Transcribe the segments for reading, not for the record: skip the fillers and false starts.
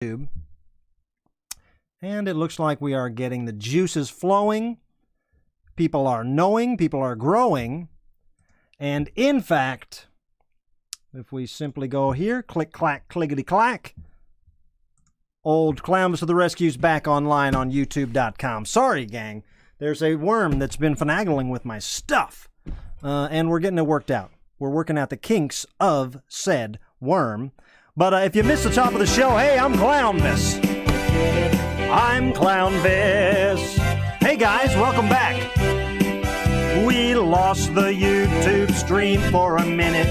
YouTube. And it looks like we are getting the juices flowing. People are knowing, people are growing. And in fact, if we simply go here, click, clack, clickety, clack, old Clownvis of the Rescue's back online on YouTube.com. Sorry, gang. There's a worm that's been finagling with my stuff. And we're getting it worked out. We're working out the kinks of said worm. But if you missed the top of the show, hey, I'm Clownvis. I'm Clownvis. Hey, guys, welcome back. We lost the YouTube stream for a minute.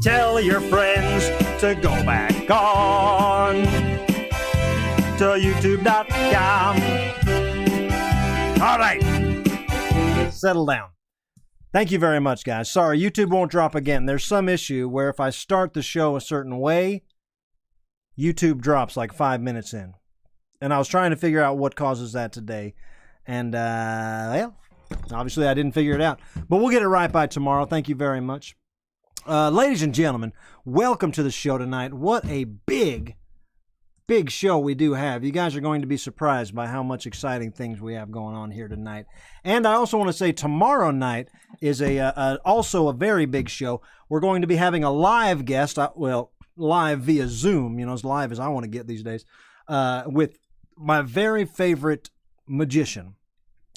Tell your friends to go back on to youtube.com. All right. Settle down. Thank you very much, guys. Sorry, YouTube won't drop again. There's some issue where if I start the show a certain way, YouTube drops like 5 minutes in. And I was trying to figure out what causes that today. And, well, obviously I didn't figure it out. But we'll get it right by tomorrow. Thank you very much. Ladies and gentlemen, welcome to the show tonight. What a big show we do have. You guys are going to be surprised by how much exciting things we have going on here tonight. And I also want to say tomorrow night is also a very big show. We're going to be having a live guest, live via Zoom, as live as I want to get these days, with my very favorite magician.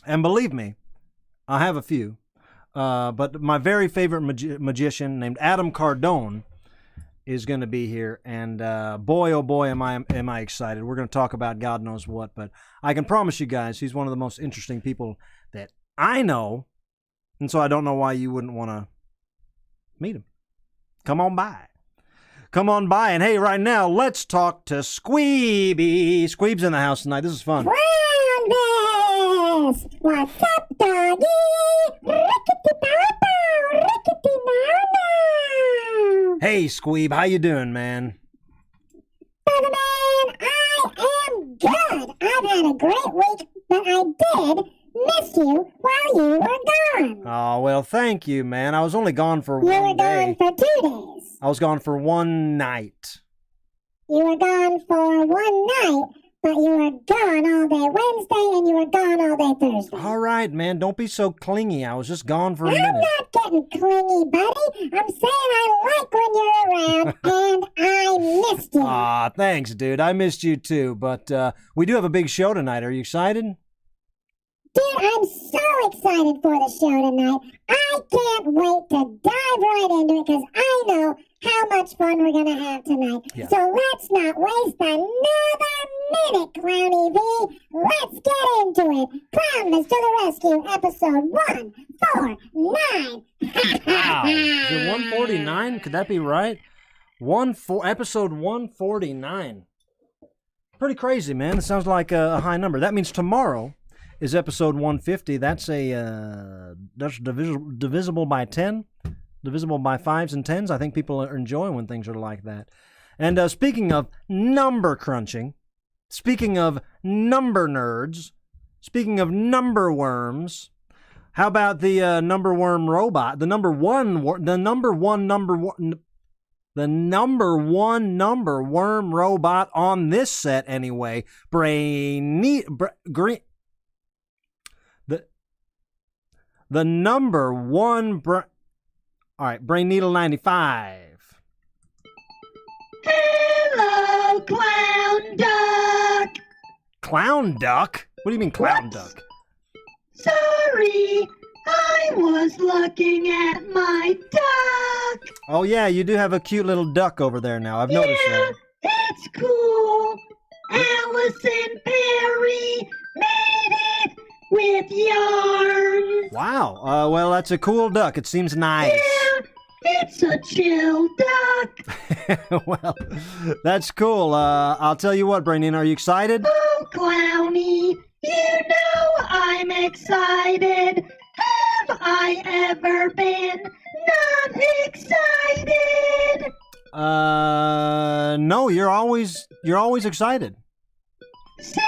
And believe me, I have a few. But my very favorite magician named Adam Cardone is going to be here, and boy, oh boy, am I excited. We're going to talk about God knows what, but I can promise you guys, he's one of the most interesting people that I know, and so I don't know why you wouldn't want to meet him. Come on by. Come on by, and hey, right now, let's talk to Sqweepy. Sqweep's in the house tonight. This is fun. Clownvis! What's up, doggy? Rickety-bow-bow, rickety-bow-bow. Hey, Sqweep, how you doing, man? Brother man, I am good. I've had a great week, but I did miss you while you were gone. Oh, well, thank you, man. I was only gone for one day. You were gone for 2 days. I was gone for one night. You were gone for one night, but you were gone all day Wednesday and you were gone all day Thursday. All right, man. Don't be so clingy. I was just gone for a minute. I'm not getting clingy, buddy. I'm saying I like when you're around, and I missed you. Aw, thanks, dude. I missed you too. But we do have a big show tonight. Are you excited? Dude, I'm so excited for the show tonight. I can't wait to dive right into it because I know how much fun we're going to have tonight. Yeah. So let's not waste another minute, Clowny V. Let's get into it. Clownvis to the Rescue, episode 149. Wow. Is it 149? Could that be right? Episode 149. Pretty crazy, man. It sounds like a high number. That means tomorrow is episode 150. That's that's divisible by 10, divisible by 5s and 10s. I think people are enjoying when things are like that. And speaking of number crunching, speaking of number nerds, speaking of number worms, how about the number worm robot, the number one number worm robot on this set anyway, The number one all right, Brain Needle 95. Hello, Clown Duck. Clown Duck? What do you mean Clown Duck? Sorry, I was looking at my duck. Oh yeah, you do have a cute little duck over there now. I've noticed that. It's cool. Allison Perry made it with yarn. Wow. Well, that's a cool duck. It seems nice. Yeah, it's a chill duck. Well, that's cool. I'll tell you what, Brandon, are you excited? Oh, Clowny, you know I'm excited. Have I ever been not excited? No, you're always excited. See,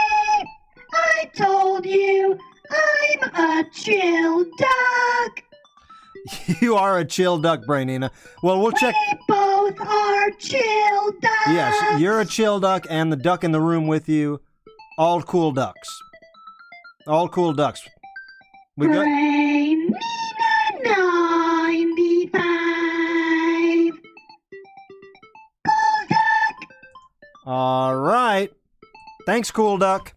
I told you I'm a chill duck. You are a chill duck, Brainina. Well, we'll check. We both are chill ducks. Yes, you're a chill duck, and the duck in the room with you, all cool ducks. All cool ducks. We got. Brainina 95. Cool duck. All right. Thanks, Cool Duck.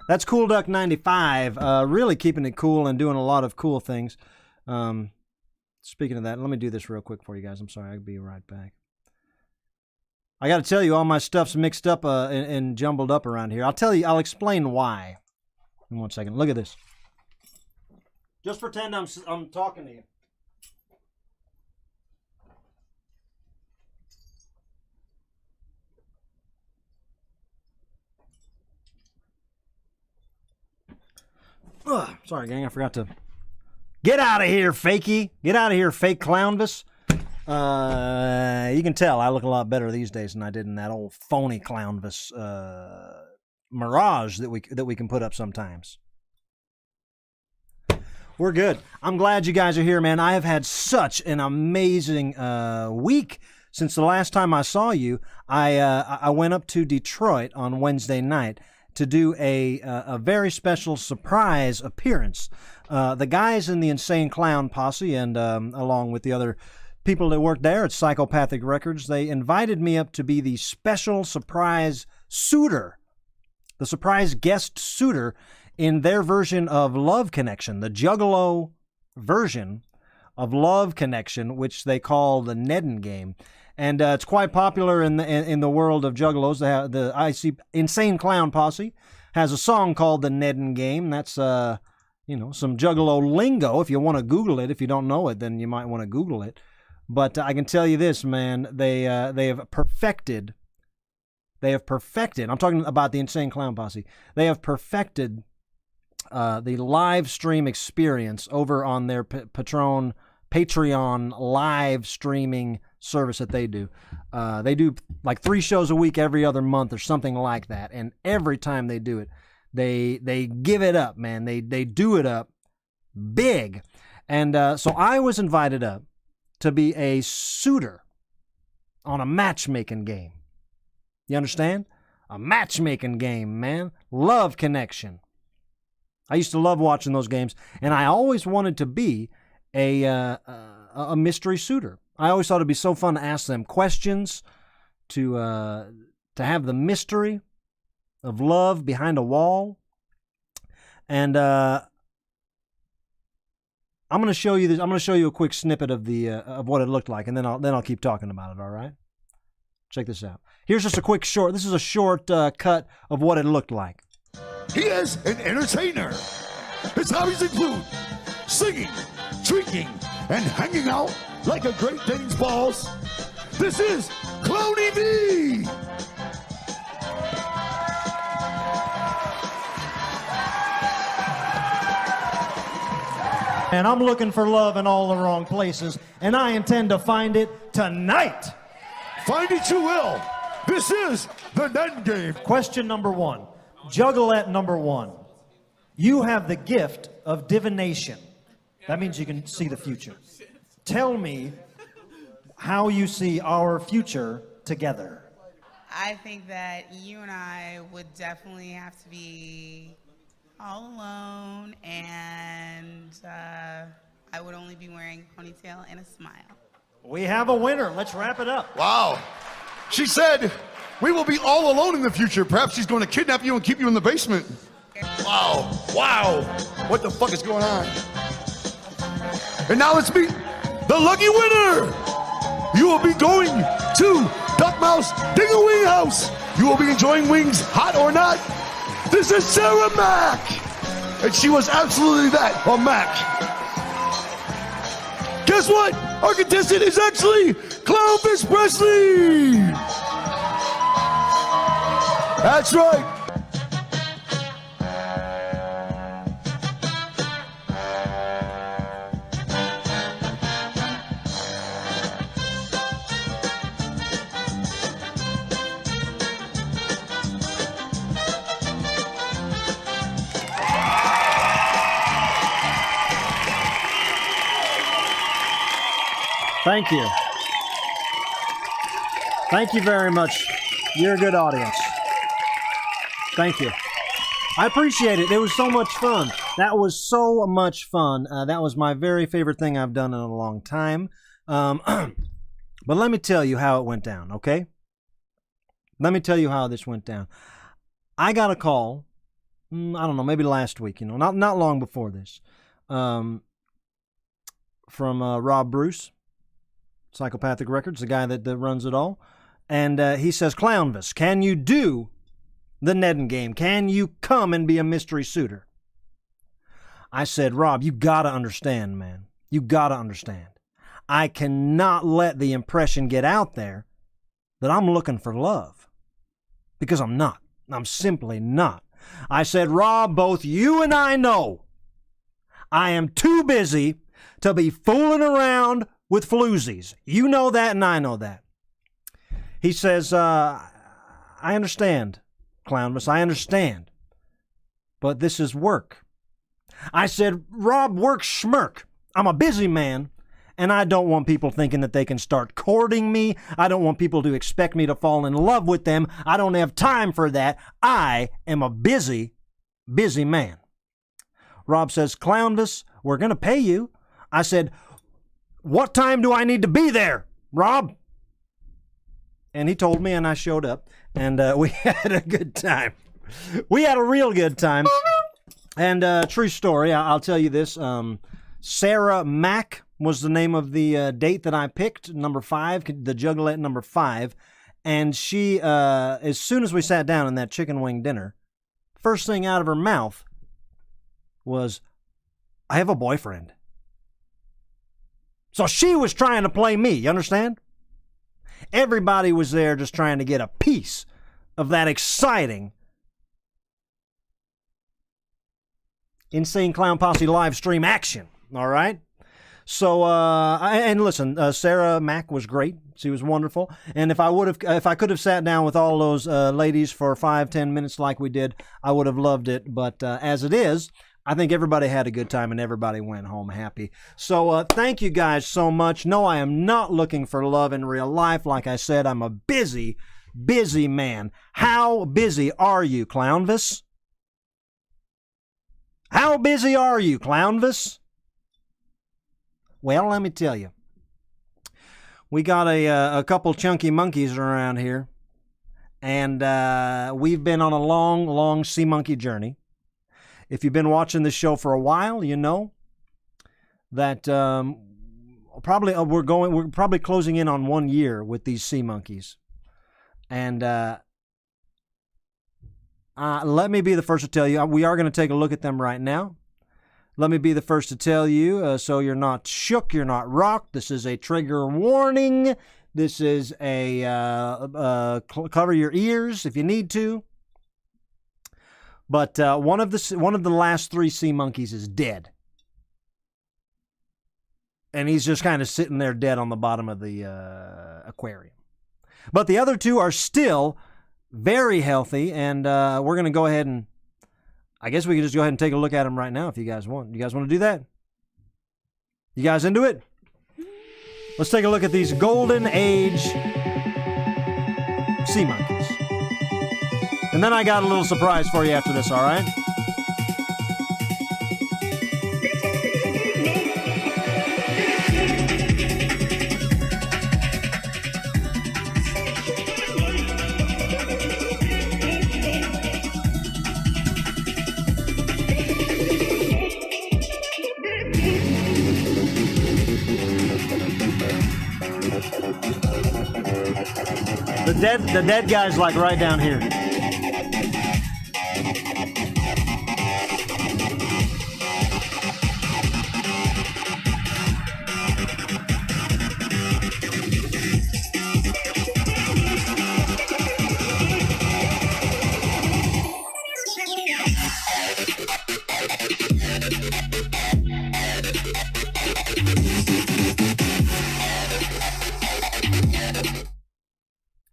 That's Cool Duck 95. Really keeping it cool and doing a lot of cool things. Speaking of that, let me do this real quick for you guys. I'm sorry, I'll be right back. I got to tell you, all my stuff's mixed up and jumbled up around here. I'll explain why in 1 second. Look at this. Just pretend I'm talking to you. Ugh, sorry, gang. I forgot to. Get out of here, fakey. Get out of here, fake Clownvis. You can tell I look a lot better these days than I did in that old phony Clownvis mirage that we can put up sometimes. We're good. I'm glad you guys are here, man. I have had such an amazing week since the last time I saw you. I went up to Detroit on Wednesday night to do a very special surprise appearance. The guys in the Insane Clown Posse and along with the other people that worked there at Psychopathic Records, they invited me up to be the special surprise suitor, the surprise guest suitor in their version of Love Connection, the Juggalo version of Love Connection, which they call the Neden Game. And it's quite popular in the world of juggalos. The IC Insane Clown Posse has a song called the Neden Game. That's some juggalo lingo. If you want to Google it, if you don't know it, then you might want to Google it. But I can tell you this, man, they have perfected. They have perfected. I'm talking about the Insane Clown Posse. They have perfected the live stream experience over on their Patreon live streaming service that they do. They do like 3 shows a week every other month or something like that. And every time they do it, they give it up, man. They do it up big. And so I was invited up to be a suitor on a matchmaking game. You understand? A matchmaking game, man. Love Connection. I used to love watching those games, and I always wanted to be a mystery suitor. I always thought it'd be so fun to ask them questions, to have the mystery of love behind a wall. And I'm going to show you this. I'm going to show you a quick snippet of the of what it looked like, and then I'll keep talking about it. All right? Check this out. Here's just a quick short. This is a short cut of what it looked like. He is an entertainer. His hobbies include singing, drinking, and hanging out like a Great Dane's balls. This is Clownvis. And I'm looking for love in all the wrong places, and I intend to find it tonight. Find it you will. This is the Neden Game. Question number 1. Juggalette number 1. You have the gift of divination. That means you can see the future. Tell me how you see our future together. I think that you and I would definitely have to be all alone, and I would only be wearing a ponytail and a smile. We have a winner. Let's wrap it up. Wow. She said, we will be all alone in the future. Perhaps she's going to kidnap you and keep you in the basement. Wow. Wow. What the fuck is going on? And now let's meet the lucky winner. You will be going to Duck Mouse Ding-a-Wing House. You will be enjoying wings, hot or not. This is Sarah Mack. And she was absolutely that, a Mac. Guess what? Our contestant is actually Clownvis Presley. That's right. Thank you. Thank you very much. You're a good audience. Thank you. I appreciate it. It was so much fun. That was so much fun. That was my very favorite thing I've done in a long time. But let me tell you how it went down, okay? Let me tell you how this went down. I got a call, I don't know, maybe last week, not long before this, from Rob Bruce, Psychopathic Records, the guy that runs it all. And he says, Clownvis, can you do the Neden Game? Can you come and be a mystery suitor? I said, Rob, you got to understand, man. You got to understand. I cannot let the impression get out there that I'm looking for love. Because I'm not. I'm simply not. I said, Rob, both you and I know I am too busy to be fooling around with floozies. You know that and I know that. He says, I understand, Clownvis, I understand. But this is work. I said, Rob, work schmirk. I'm a busy man, and I don't want people thinking that they can start courting me. I don't want people to expect me to fall in love with them. I don't have time for that. I am a busy, busy man. Rob says, Clownvis, we're going to pay you. I said, what time do I need to be there, Rob? And he told me, and I showed up, and we had a good time. We had a real good time. And true story, I'll tell you this. Sarah Mack was the name of the date that I picked, number 5, the Juggalette number 5. And she, as soon as we sat down in that chicken wing dinner, first thing out of her mouth was, I have a boyfriend. So she was trying to play me, you understand? Everybody was there just trying to get a piece of that exciting Insane Clown Posse live stream action, all right? So, and listen, Sarah Mack was great. She was wonderful. And if I could have sat down with all those ladies for 5-10 minutes like we did, I would have loved it. But as it is, I think everybody had a good time and everybody went home happy. So thank you guys so much. No, I am not looking for love in real life. Like I said, I'm a busy, busy man. How busy are you, Clownvis? How busy are you, Clownvis? Well, let me tell you. We got a couple chunky monkeys around here. And we've been on a long, long sea monkey journey. If you've been watching this show for a while, you know that we're probably closing in on 1 year with these sea monkeys. And let me be the first to tell you, we are going to take a look at them right now. Let me be the first to tell you, so you're not shook, you're not rocked. This is a trigger warning. This is a cover your ears if you need to. But one of the last 3 sea monkeys is dead. And he's just kind of sitting there dead on the bottom of the aquarium. But the other 2 are still very healthy, and we're going to go ahead and, I guess we can just go ahead and take a look at them right now if you guys want. You guys want to do that? You guys into it? Let's take a look at these golden age sea monkeys. And then I got a little surprise for you after this, all right? The dead guy's like right down here.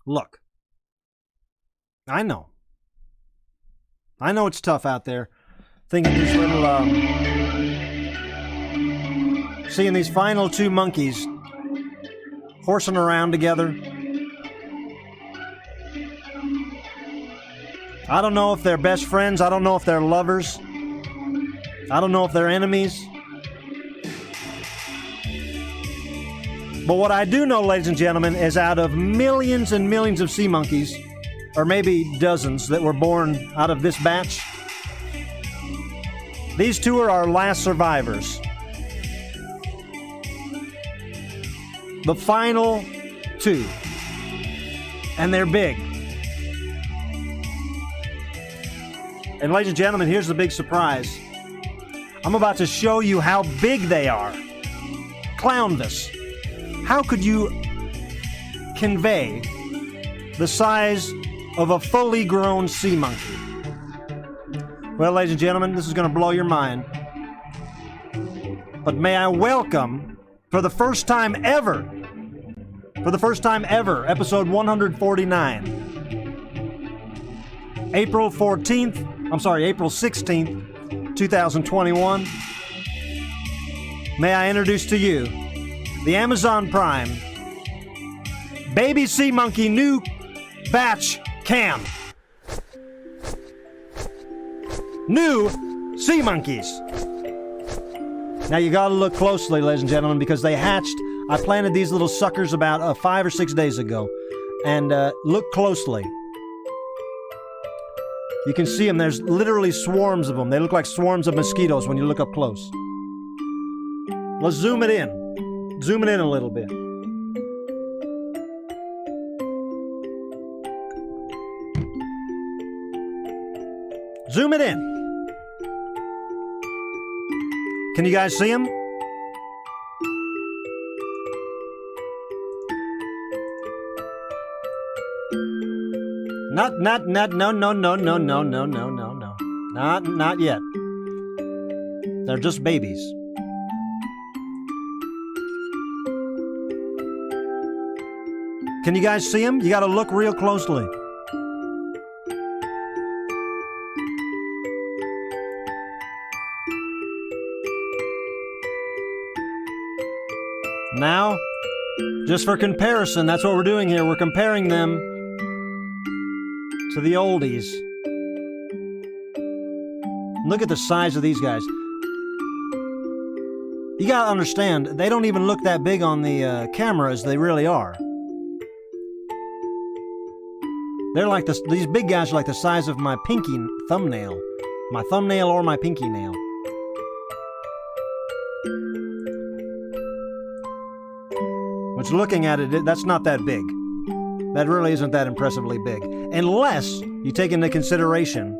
Look, I know it's tough out there thinking these little, seeing these final 2 monkeys horsing around together. I don't know if they're best friends. I don't know if they're lovers. I don't know if they're enemies. But what I do know, ladies and gentlemen, is out of millions and millions of sea monkeys, or maybe dozens that were born out of this batch, these two are our last survivors. The final two. And they're big. And ladies and gentlemen, here's the big surprise. I'm about to show you how big they are. Clownvis. How could you convey the size of a fully grown sea monkey? Well, ladies and gentlemen, this is going to blow your mind. But may I welcome, for the first time ever, episode 149, April 16th, 2021. May I introduce to you the Amazon Prime Baby Sea Monkey New Batch Cam. New sea monkeys. Now you gotta look closely, ladies and gentlemen, because they hatched. I planted these little suckers about 5 or 6 days ago. And look closely. You can see them. There's literally swarms of them. They look like swarms of mosquitoes when you look up close. Let's zoom it in. Zoom it in a little bit. Zoom it in. Can you guys see them? No, not yet. They're just babies. Can you guys see them? You gotta look real closely. Now, just for comparison, that's what we're doing here. We're comparing them to the oldies. Look at the size of these guys. You gotta understand, they don't even look that big on the camera as they really are. They're like this. These big guys are like the size of my pinky thumbnail. My thumbnail or my pinky nail. Which, looking at it, that's not that big. That really isn't that impressively big. Unless you take into consideration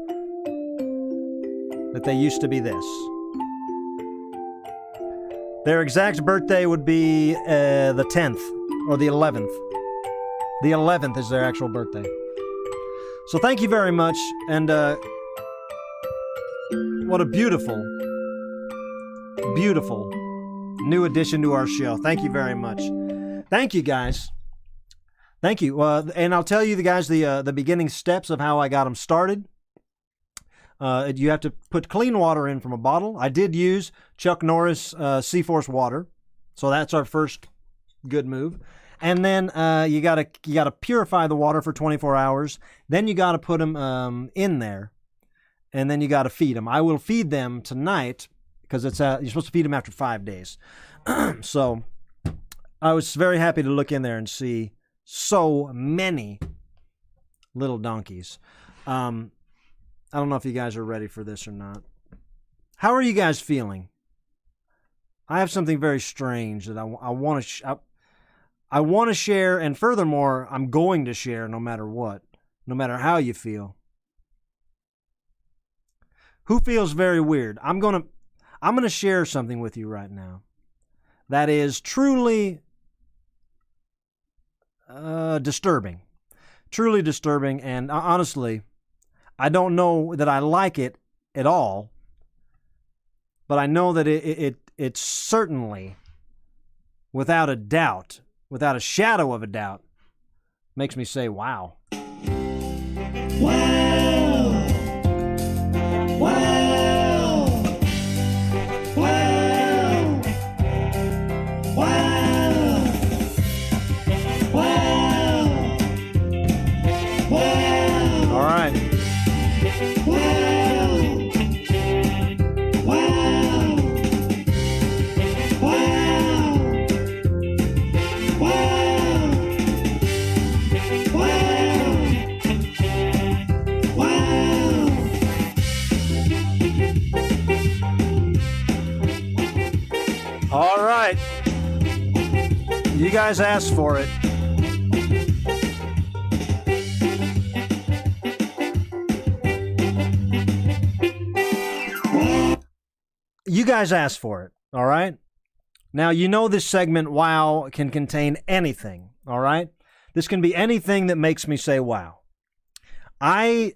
that they used to be this. Their exact birthday would be the 10th or the 11th. The 11th is their actual birthday. So thank you very much, and what a beautiful, beautiful new addition to our show. Thank you very much. Thank you, guys. Thank you. And I'll tell you, the guys, the beginning steps of how I got them started. You have to put clean water in from a bottle. I did use Chuck Norris Sea-Force water, so that's our first good move. And then you gotta purify the water for 24 hours. Then you gotta put them in there, and then you gotta feed them. I will feed them tonight because it's you're supposed to feed them after 5 days. So I was very happy to look in there and see so many little donkeys. I don't know if you guys are ready for this or not. How are you guys feeling? I have something very strange that I want to. I want to share, and furthermore, I'm going to share no matter what, no matter how you feel. Who feels very weird? I'm gonna share something with you right now that is truly disturbing, truly disturbing, and honestly, I don't know that I like it at all, but I know that it certainly, without a doubt, without a shadow of a doubt, makes me say, wow. Wow! Wow! Wow! Wow! right. All right. You guys asked for it. You guys asked for it, all right? Now, you know this segment, wow, can contain anything, all right? This can be anything that makes me say wow. I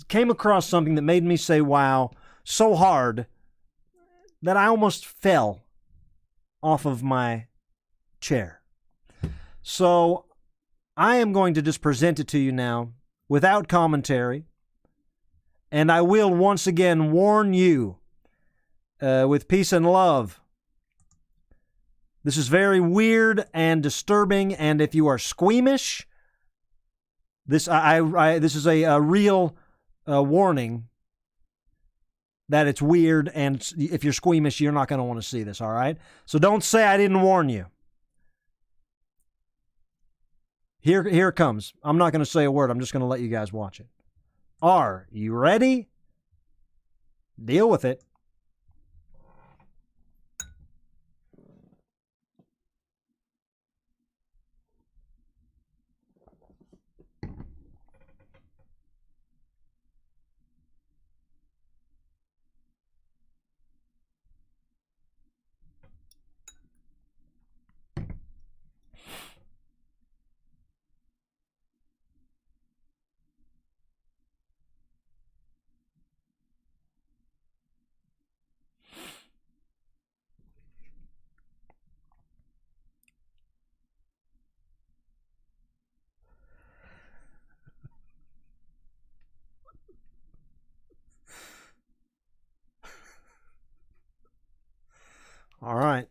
came across something that made me say wow so hard that I almost fell off of my chair. So I am going to just present it to you now without commentary, and I will once again warn you with peace and love. This is very weird and disturbing, and if you are squeamish, this is a real warning that it's weird, and if you're squeamish, you're not going to want to see this, all right? So don't say I didn't warn you. Here it comes. I'm not going to say a word. I'm just going to let you guys watch it. Are you ready? Deal with it. All right.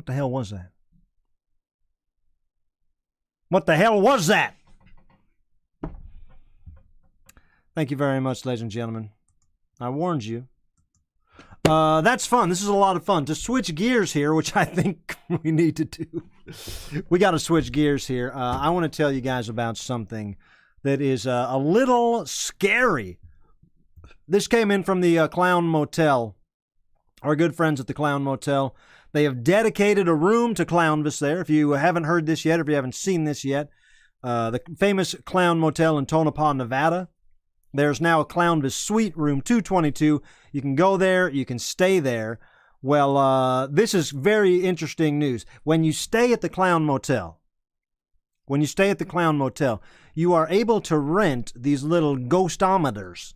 What the hell was that? What the hell was that? Thank you very much, ladies and gentlemen. I warned you. That's fun. This is a lot of fun. To switch gears here, which I think we need to do. We got to switch gears here. I want to tell you guys about something that is a little scary. This came in from the Clown Motel. Our good friends at the Clown Motel. They have dedicated a room to Clownvis there. If you haven't heard this yet, or if you haven't seen this yet, the famous Clown Motel in Tonopah, Nevada. There's now a Clownvis suite, room 222. You can go there. You can stay there. Well, this is very interesting news. When you stay at the Clown Motel, you are able to rent these little ghostometers.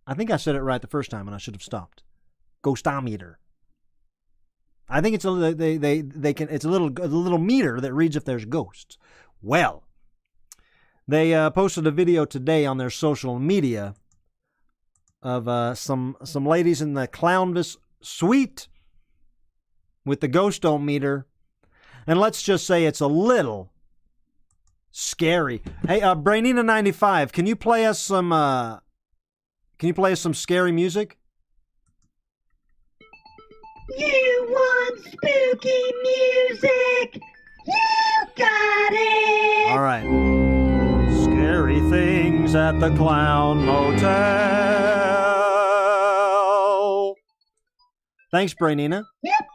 I think I said it right the first time, and I should have stopped. Ghostometer. I think it's it's a little meter that reads if there's ghosts. Well, they posted a video today on their social media of some ladies in the Clownvis suite with the ghostometer, and let's just say it's a little scary. Hey, Brainina95, can you play us some scary music? You want spooky music? You got it! All right. Scary things at the Clown Motel. Thanks, Brainina. Yep.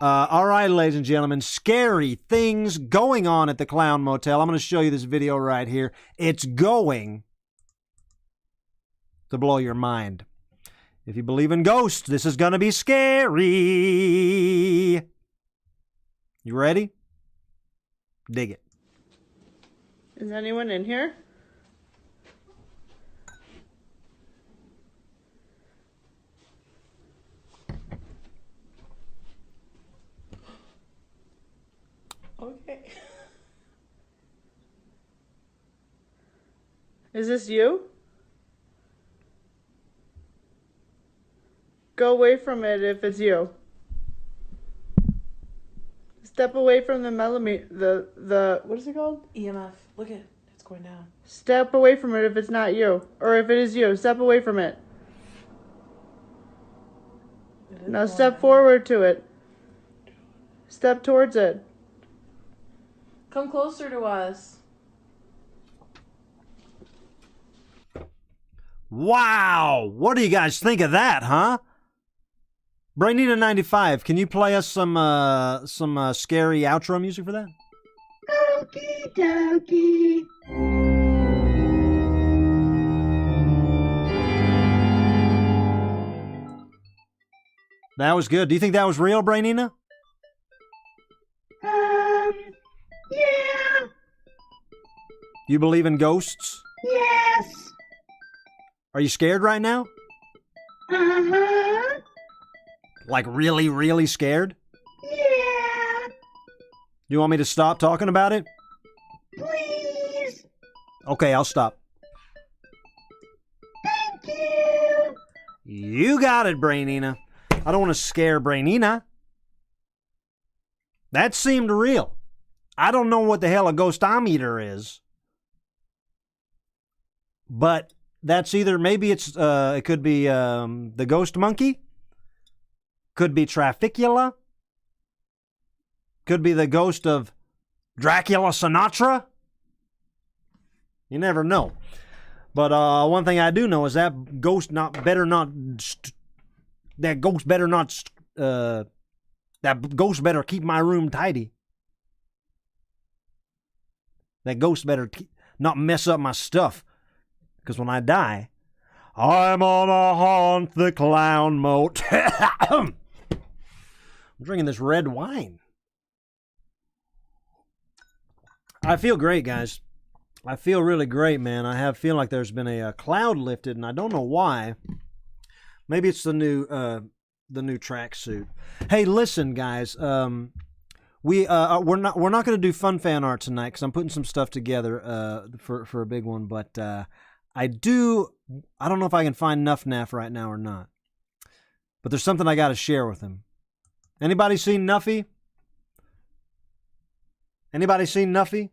All right, ladies and gentlemen, scary things going on at the Clown Motel. I'm going to show you this video right here. It's going to blow your mind. If you believe in ghosts, this is going to be scary. You ready? Dig it. Is anyone in here? Okay. Is this you? Go away from it if it's you. Step away from the millimeter, the what is it called? EMF. Look at it. It's going down. Step away from it if it's not you. Or if it is you, step away from it. It is Now going step down. forward to it. Step towards it. Come closer to us. Wow! What do you guys think of that, huh? Brainina95, can you play us some scary outro music for that? Okie dokie. That was good. Do you think that was real, Brainina? Yeah. You believe in ghosts? Yes. Are you scared right now? Uh-huh. Like really, really scared? Yeah. You want me to stop talking about it? Please. Okay, I'll stop. Thank you. You got it, Brainina. I don't want to scare Brainina. That seemed real. I don't know what the hell a ghostometer is. But that's either, maybe it's, it could be the ghost monkey. Could be Trafficula. Could be the ghost of Dracula Sinatra. You never know. But one thing I do know is that ghost better keep my room tidy. That ghost better not mess up my stuff. Because when I die, I'm gonna haunt the Clown Motel. I'm drinking this red wine. I feel great, guys. I feel really great, man. I feel like there's been a cloud lifted, and I don't know why. Maybe it's the new tracksuit. Hey, listen, guys. We're not going to do fun fan art tonight because I'm putting some stuff together for a big one. But I don't know if I can find Nuff right now or not. But there's something I got to share with him. Anybody seen Nuffy? Anybody seen Nuffy?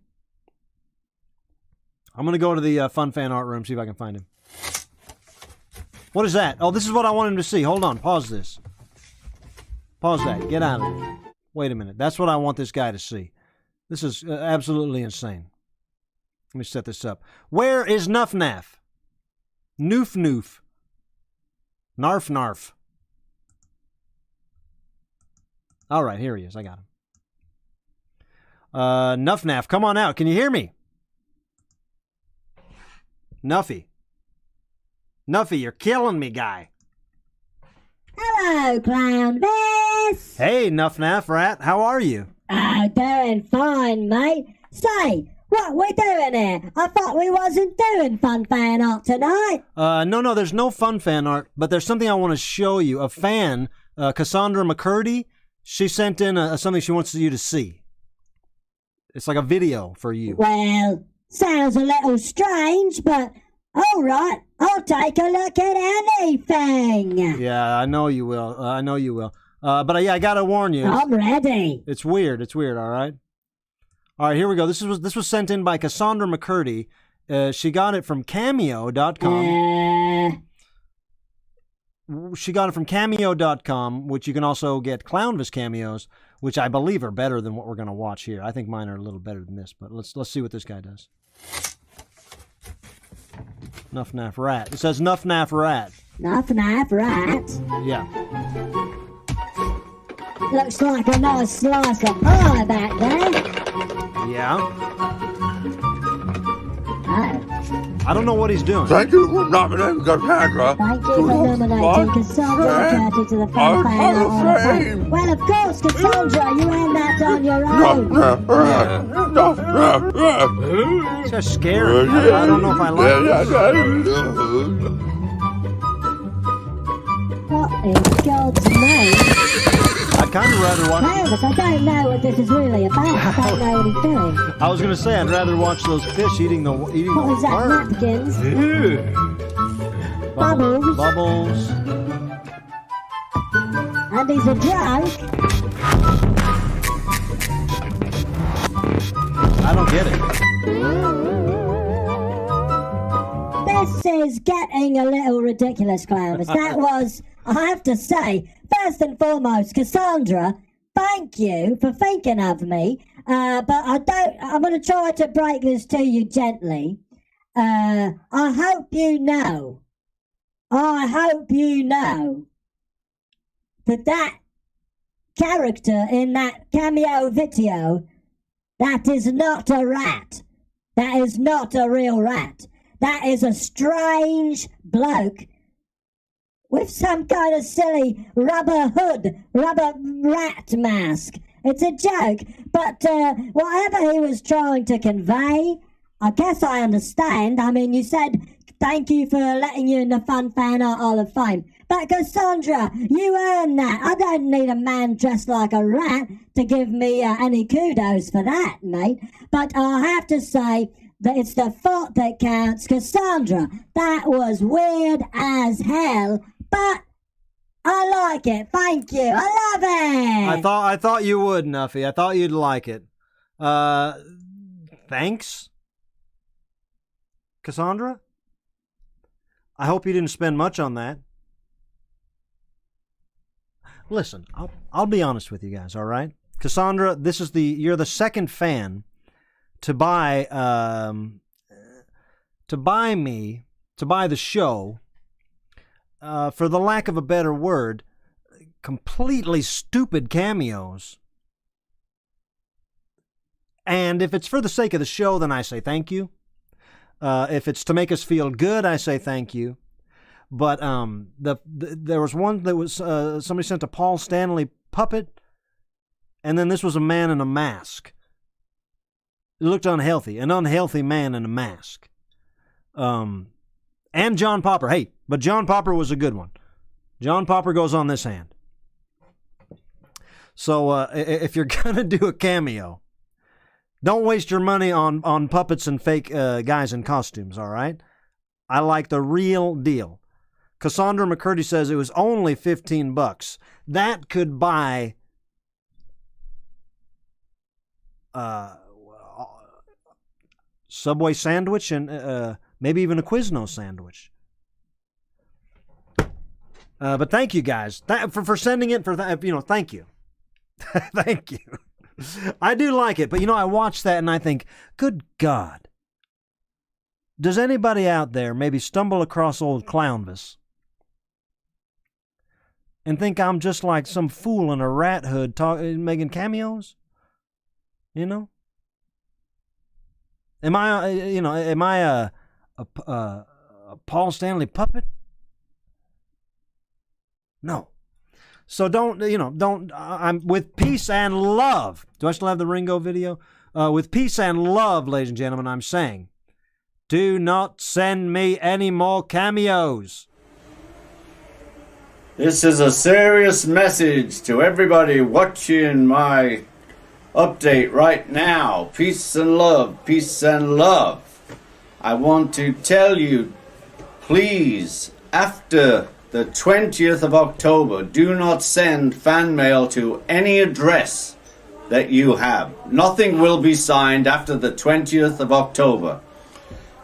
I'm going to go to the fun fan art room, see if I can find him. What is that? Oh, this is what I want him to see. Hold on. Pause this. Pause that. Get out of there. Wait a minute. That's what I want this guy to see. This is absolutely insane. Let me set this up. Where is Nuff? Noof Noof. Narf. All right, here he is. I got him. Nuff, come on out. Can you hear me? Nuffy, you're killing me, guy. Hello, Clownvis. Hey, Nuff Rat, how are you? Oh, doing fine, mate. Say, what we doing here? I thought we wasn't doing fun fan art tonight. No, there's no fun fan art, but there's something I want to show you. A fan, Cassandra McCurdy, she sent in something she wants you to see. It's like a video for you. Well, sounds a little strange, but all right, I'll take a look at anything. Yeah, I know you will. But yeah, I gotta warn you. I'm ready. It's weird. All right. All right, here we go. This was sent in by Cassandra McCurdy. She got it from cameo.com. She got it from cameo.com, which you can also get Clownvis cameos, which I believe are better than what we're going to watch here. I think mine are a little better than this, but let's see what this guy does. Nuff Rat. It says Nuff Rat. Nuff Rat? Yeah. Looks like a nice slice of pie back there. Yeah. Oh. I don't know what he's doing. Thank you for nominating Cassandra. Thank you for nominating Cassandra McCurdy to the Fun Fan Art Hall of Fame. Well, of course, Cassandra, you earned that on your own. It's just scary. I don't know if I like it. What in God's name? I'd kind of rather watch... Clownvis, I don't know what this is really about. I don't know what he's doing. I was going to say, I'd rather watch those fish eating the What was that, worm. napkins? Bubbles. Bubbles. And he's a drunk. I don't get it. This is getting a little ridiculous, Clownvis. That was, I have to say, first and foremost, Cassandra, thank you for thinking of me. But I'm going to try to break this to you gently. I hope you know that character in that cameo video, that is not a rat. That is not a real rat. That is a strange bloke with some kind of silly rubber rat mask. It's a joke, but whatever he was trying to convey, I guess I understand. I mean, you said thank you for letting you in the Fun Fan Art Hall of Fame. But Cassandra, you earned that. I don't need a man dressed like a rat to give me any kudos for that, mate. But I have to say that it's the thought that counts. Cassandra, that was weird as hell, but I like it. Thank you. I love it. I thought you would, Nuffy. I thought you'd like it. Thanks, Cassandra. I hope you didn't spend much on that. Listen, I'll be honest with you guys, all right? Cassandra, you're the second fan to buy the show, for the lack of a better word, completely stupid cameos. And if it's for the sake of the show, then I say thank you. If it's to make us feel good, I say thank you. But there was one that was somebody sent a Paul Stanley puppet, and then this was a man in a mask. It looked unhealthy, an unhealthy man in a mask. And John Popper. Hey, but John Popper was a good one. John Popper goes on this hand. So if you're gonna do a cameo, don't waste your money on puppets and fake guys in costumes, all right? I like the real deal. Cassandra McCurdy says it was only $15. That could buy Subway sandwich and maybe even a Quiznos sandwich. But thank you guys for sending it. Thank you. Thank you. I do like it, but I watch that and I think, good God. Does anybody out there maybe stumble across old Clownvis and think I'm just like some fool in a rat hood making cameos? Am I, am I a Paul Stanley puppet? No. So I'm with peace and love. Do I still have the Ringo video? With peace and love, ladies and gentlemen, I'm saying, do not send me any more cameos. This is a serious message to everybody watching my update right now. Peace and love, peace and love. I want to tell you, please, after the 20th of October, do not send fan mail to any address that you have. Nothing will be signed after the 20th of October.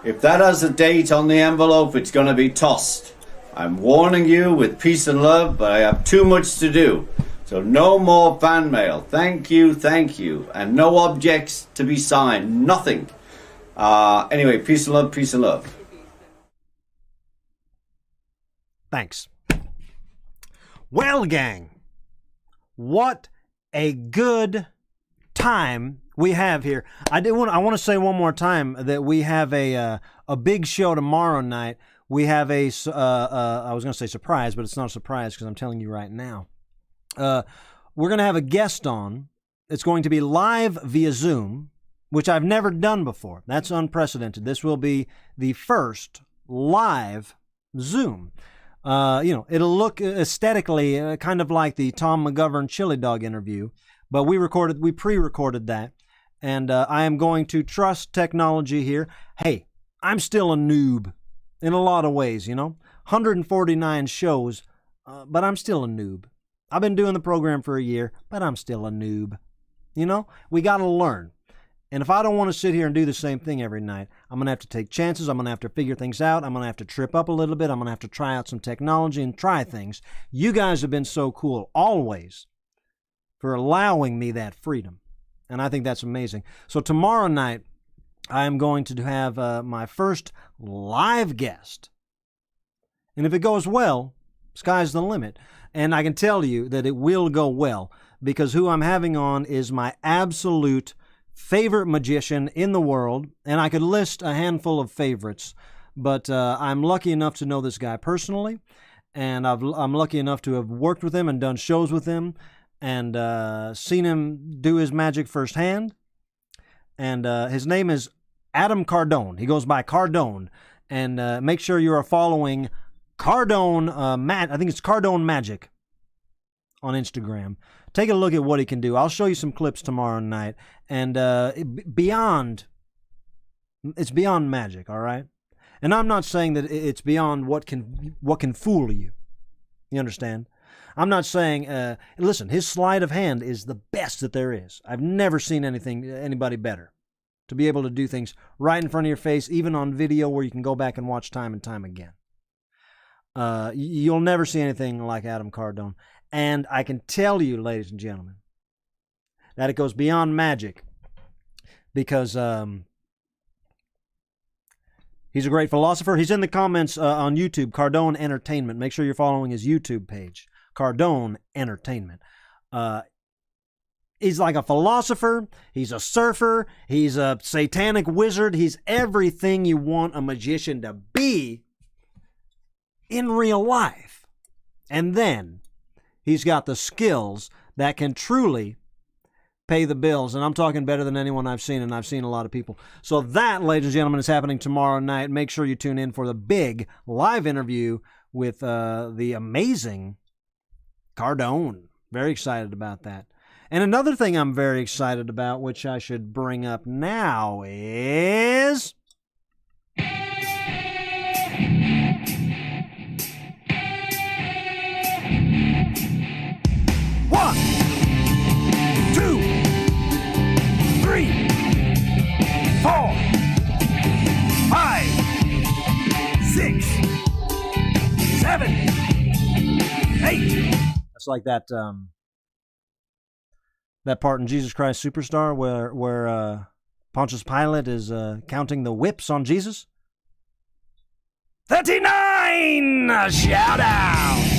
If that has a date on the envelope, it's going to be tossed. I'm warning you with peace and love, but I have too much to do. So no more fan mail. Thank you, and no objects to be signed. Nothing. Anyway, peace and love, peace and love. Thanks. Well, gang, what a good time we have here. I want to say one more time that we have a big show tomorrow night. We have I was going to say surprise, but it's not a surprise because I'm telling you right now. We're going to have a guest on. It's going to be live via Zoom, which I've never done before. That's unprecedented. This will be the first live Zoom. It'll look aesthetically kind of like the Tom McGovern Chili Dog interview, but we pre-recorded that, and I am going to trust technology here. Hey, I'm still a noob in a lot of ways, 149 shows, but I'm still a noob. I've been doing the program for a year, but I'm still a noob. We got to learn. And if I don't want to sit here and do the same thing every night, I'm going to have to take chances. I'm going to have to figure things out. I'm going to have to trip up a little bit. I'm going to have to try out some technology and try things. You guys have been so cool always for allowing me that freedom. And I think that's amazing. So tomorrow night, I am going to have my first live guest. And if it goes well, sky's the limit. And I can tell you that it will go well because who I'm having on is my absolute favorite magician in the world, and I could list a handful of favorites, but I'm lucky enough to know this guy personally, and I'm lucky enough to have worked with him and done shows with him, and seen him do his magic firsthand. And his name is Adam Cardone. He goes by Cardone, and make sure you are following Cardone. I think it's Cardone Magic on Instagram. Take a look at what he can do. I'll show you some clips tomorrow night. And it's beyond magic, all right? And I'm not saying that it's beyond what can fool you. You understand? I'm not saying, listen, his sleight of hand is the best that there is. I've never seen anybody better. To be able to do things right in front of your face, even on video where you can go back and watch time and time again. You'll never see anything like Adam Cardone. And I can tell you, ladies and gentlemen, that it goes beyond magic because he's a great philosopher. He's in the comments on YouTube, Cardone Entertainment. Make sure you're following his YouTube page, Cardone Entertainment. He's like a philosopher. He's a surfer. He's a satanic wizard. He's everything you want a magician to be in real life. And then he's got the skills that can truly pay the bills. And I'm talking better than anyone I've seen, and I've seen a lot of people. So that, ladies and gentlemen, is happening tomorrow night. Make sure you tune in for the big live interview with the amazing Cardone. Very excited about that. And another thing I'm very excited about, which I should bring up now, is... One, 2, 3, 4, 5, 6, 7, 8. That's like that part in Jesus Christ Superstar where Pontius Pilate is counting the whips on Jesus. 39 shout-outs.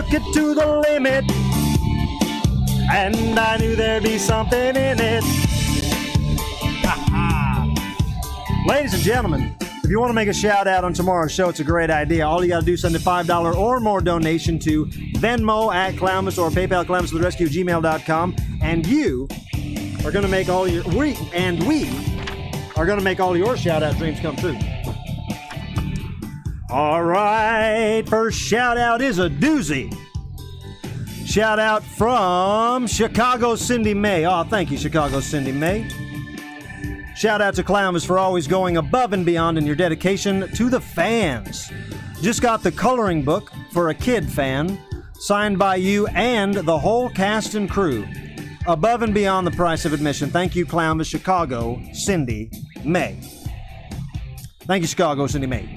took it to the limit, and I knew there'd be something in it. Ladies and gentlemen, if you want to make a shout out on tomorrow's show, it's a great idea. All you got to do is send a $5 or more donation to Venmo at Clownvis or PayPal clownvis@gmail.com, and you are going to make all your we are going to make all your shout out dreams come true. All right, first shout out is a doozy. Shout out from Chicago Cindy May. Oh, thank you, Chicago Cindy May. Shout out to Clownvis for always going above and beyond in your dedication to the fans. Just got the coloring book for a kid fan, signed by you and the whole cast and crew. Above and beyond the price of admission. Thank you, Clownvis, Chicago Cindy May. Thank you, Chicago Cindy May.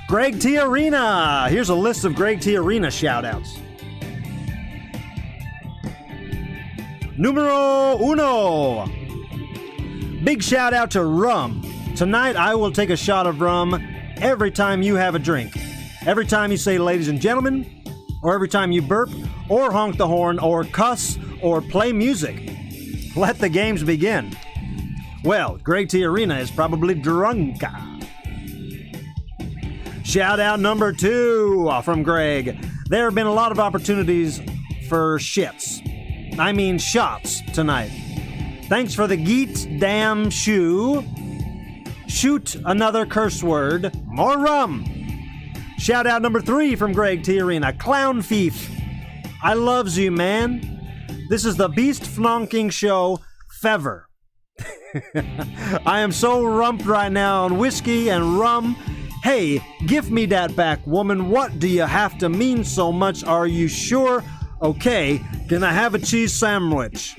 Greg T. Arena. Here's a list of Greg T. Arena shout-outs. Numero uno. Big shout out to rum. Tonight I will take a shot of rum every time you have a drink. Every time you say ladies and gentlemen, or every time you burp, or honk the horn, or cuss, or play music. Let the games begin. Well, Greg T. Arena is probably drunka. Shout out number 2 from Greg. There have been a lot of opportunities for shits. I mean shots tonight. Thanks for the geet damn shoe. Shoot another curse word. More rum. Shout out number 3 from Greg T. Arena. Clown thief. I loves you, man. This is the beast flonking show fever. I am so rumped right now on whiskey and rum. Hey, give me that back, woman. What do you have to mean so much? Are you sure? Okay, can I have a cheese sandwich?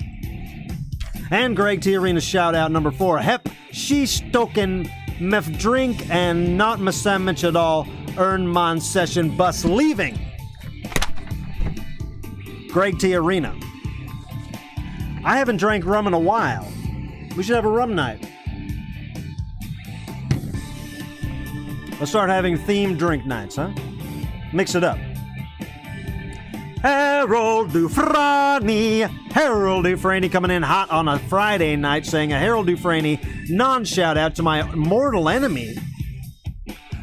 And Greg T. Arena shout out number 4. Hep, she stoken mef drink and not my sandwich at all. Earn mon session bus leaving. Greg T. Arena. I haven't drank rum in a while. We should have a rum night. Let's start having themed drink nights, huh? Mix it up. Harold Dufresne. Harold Dufresne coming in hot on a Friday night saying a Harold Dufresne non-shout out to my mortal enemy,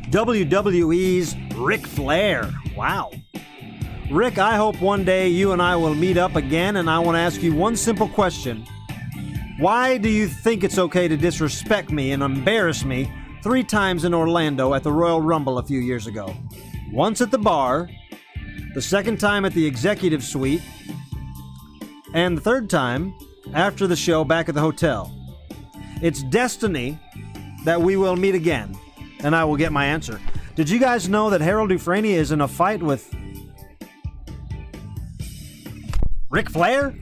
WWE's Ric Flair. Wow. Rick, I hope one day you and I will meet up again, and I want to ask you one simple question. Why do you think it's okay to disrespect me and embarrass me 3 times in Orlando at the Royal Rumble a few years ago? Once at the bar, the second time at the executive suite, and the third time after the show back at the hotel. It's destiny that we will meet again, and I will get my answer. Did you guys know that Harold Dufresne is in a fight with Ric Flair?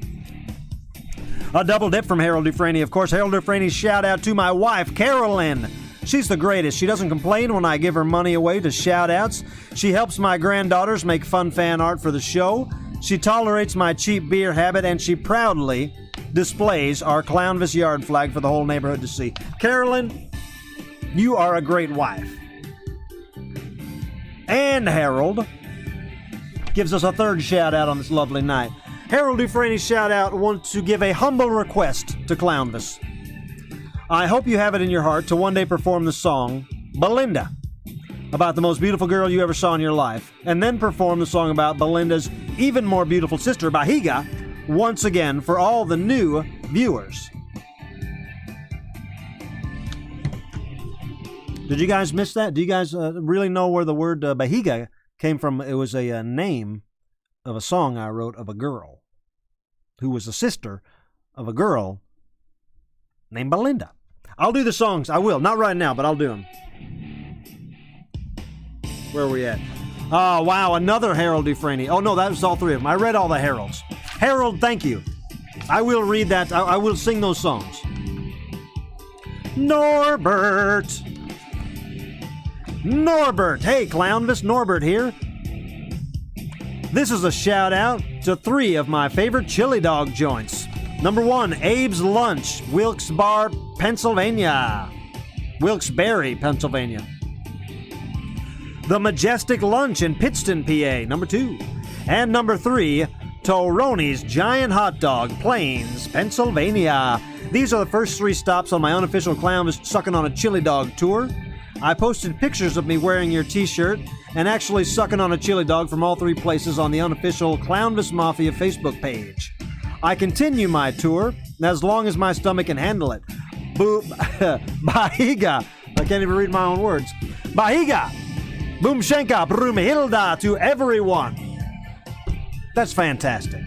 A double dip from Harold Dufresne. Of course, Harold Dufresne's shout out to my wife, Carolyn. She's the greatest. She doesn't complain when I give her money away to shout outs. She helps my granddaughters make fun fan art for the show. She tolerates my cheap beer habit, and she proudly displays our Clownvis yard flag for the whole neighborhood to see. Carolyn, you are a great wife. And Harold gives us a third shout out on this lovely night. Harold Dufresne's shout out wants to give a humble request to Clownvis. I hope you have it in your heart to one day perform the song Belinda, about the most beautiful girl you ever saw in your life, and then perform the song about Belinda's even more beautiful sister, Bahiga, once again for all the new viewers. Did you guys miss that? Do you guys really know where the word Bahiga came from? It was a name of a song I wrote of a girl who was the sister of a girl named Belinda. I'll do the songs. I will. Not right now, but I'll do them. Where are we at? Oh, wow. Another Harold Dufresne. Oh, no, that was all 3 of them. I read all the Harolds. Harold, thank you. I will read that. I will sing those songs. Norbert. Norbert. Hey, Clownvis. Norbert here. This is a shout out to 3 of my favorite chili dog joints. Number 1, Abe's Lunch, Wilkes-Barre, Pennsylvania. Wilkes-Barre, Pennsylvania. The Majestic Lunch in Pittston, PA. Number 2, And number 3, Toroni's Giant Hot Dog, Plains, Pennsylvania. These are the first 3 stops on my unofficial Clownvis Sucking on a Chili Dog tour. I posted pictures of me wearing your t-shirt and actually sucking on a chili dog from all 3 places on the unofficial Clownvis Mafia Facebook page. I continue my tour as long as my stomach can handle it. Bahiga. I can't even read my own words. Bahiga. Boomshenka. Brumhilda to everyone. That's fantastic.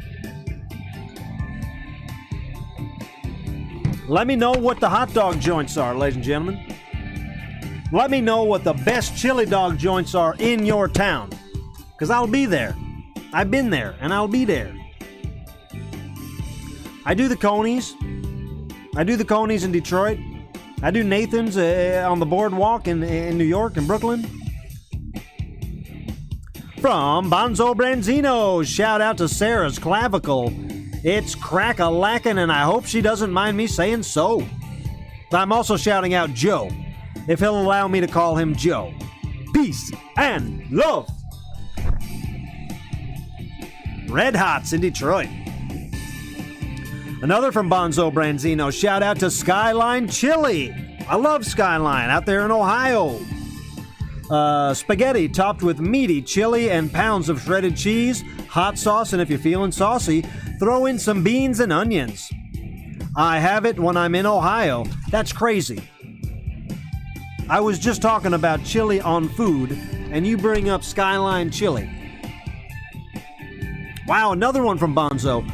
Let me know what the hot dog joints are, ladies and gentlemen. Let me know what the best chili dog joints are in your town. Because I'll be there. I've been there, and I'll be there. I do the Conies. I do the Conies in Detroit. I do Nathan's on the boardwalk in New York and Brooklyn. From Bonzo Branzino, shout out to Sarah's clavicle. It's crack-a-lackin', and I hope she doesn't mind me saying so. I'm also shouting out Joe, if he'll allow me to call him Joe. Peace and love. Red Hots in Detroit. Another from Bonzo Branzino, shout out to Skyline Chili. I love Skyline out there in Ohio. Spaghetti topped with meaty chili and pounds of shredded cheese, hot sauce, and if you're feeling saucy, throw in some beans and onions. I have it when I'm in Ohio. That's crazy. I was just talking about chili on food, and you bring up Skyline Chili. Wow, another one from Bonzo.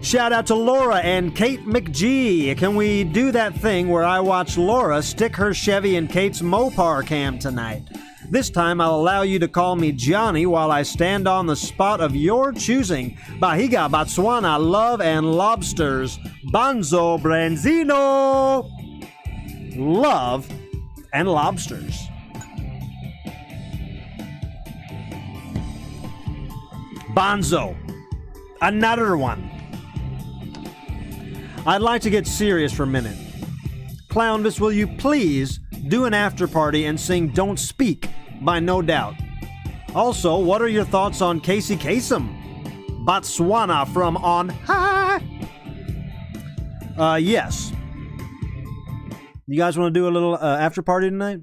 Shout out to Laura and Kate McGee. Can we do that thing where I watch Laura stick her Chevy in Kate's Mopar cam tonight? This time I'll allow you to call me Johnny while I stand on the spot of your choosing. Bahiga, Botswana, love and lobsters. Bonzo Branzino. Love and lobsters. Bonzo. Another one. I'd like to get serious for a minute. Clownvis, will you please do an after party and sing Don't Speak by No Doubt? Also, what are your thoughts on Casey Kasem? Botswana from on high. Yes. You guys want to do a little after party tonight?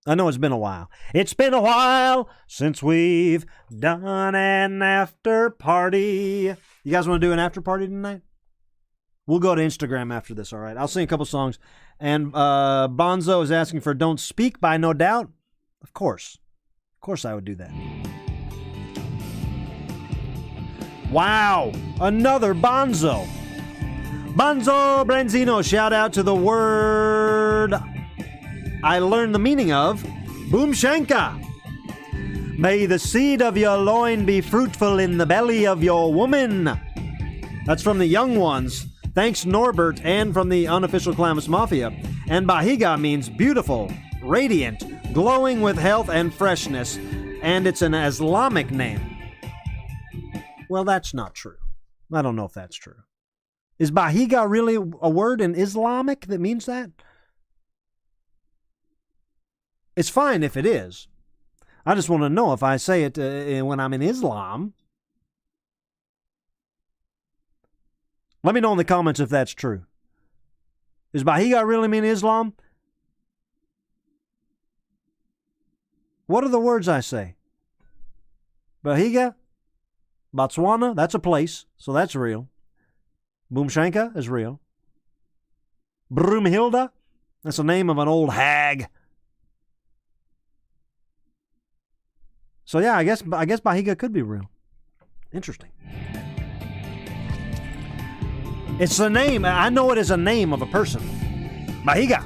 I know it's been a while. It's been a while since we've done an after party. You guys want to do an after party tonight? We'll go to Instagram after this, all right? I'll sing a couple songs. And Bonzo is asking for Don't Speak by No Doubt. Of course. Of course I would do that. Wow. Another Bonzo. Bonzo Branzino, shout out to the word I learned the meaning of. Boomshenka. May the seed of your loin be fruitful in the belly of your woman. That's from the Young Ones. Thanks, Norbert, and from the unofficial Clownvis Mafia. And Bahiga means beautiful, radiant, glowing with health and freshness, and it's an Islamic name. Well, that's not true. I don't know if that's true. Is Bahiga really a word in Islamic that means that? It's fine if it is. I just want to know if I say it when I'm in Islam. Let me know in the comments if that's true. Does Bahiga really mean Islam? What are the words I say? Bahiga? Botswana? That's a place, so that's real. Boomshenka is real. Brumhilda? That's the name of an old hag. So yeah, I guess Bahiga could be real. Interesting. It's the name. I know it is a name of a person. Bahiga.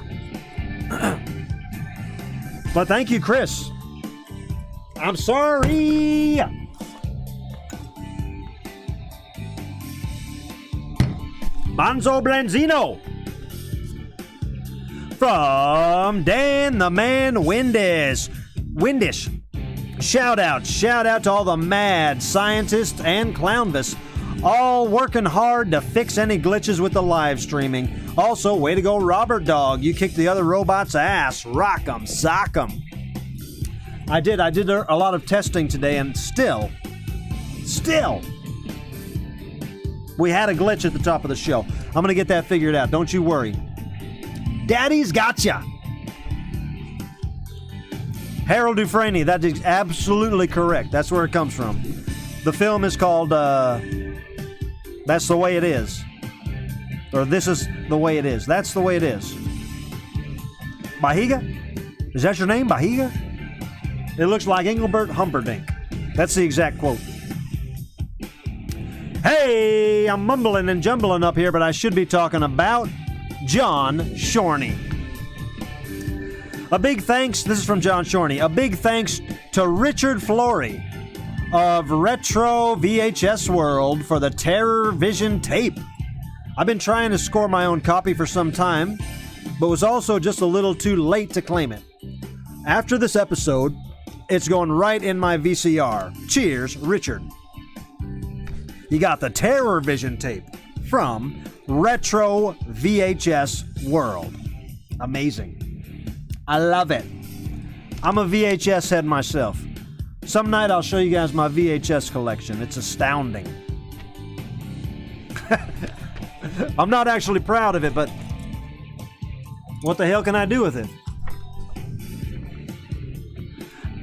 But thank you, Chris. I'm sorry. Bonzo Branzino. From Dan the Man Windish. Shout out to all the mad scientists and Clownvis, all working hard to fix any glitches with the live streaming. Also, way to go, Robert Dog. You kicked the other robot's ass. Rock 'em, sock 'em. I did a lot of testing today, and still, Still, we had a glitch at the top of the show. I'm going to get that figured out. Don't you worry. Daddy's gotcha. Harold Dufresne, that is absolutely correct. That's where it comes from. The film is called That's the Way It Is. Or This Is the Way It Is. That's the way it is. Bahiga? Is that your name, Bahiga? It looks like Engelbert Humperdinck. That's the exact quote. Hey, I'm mumbling and jumbling up here, but I should be talking about John Shorney. A big thanks, this is from John Shorney, a big thanks to Richard Flory of Retro VHS World for the Terror Vision tape. I've been trying to score my own copy for some time, but was also just a little too late to claim it. After this episode, it's going right in my VCR. Cheers, Richard. You got the Terror Vision tape from Retro VHS World. Amazing. I love it. I'm a VHS head myself. Some night I'll show you guys my VHS collection. It's astounding. I'm not actually proud of it, but what the hell can I do with it?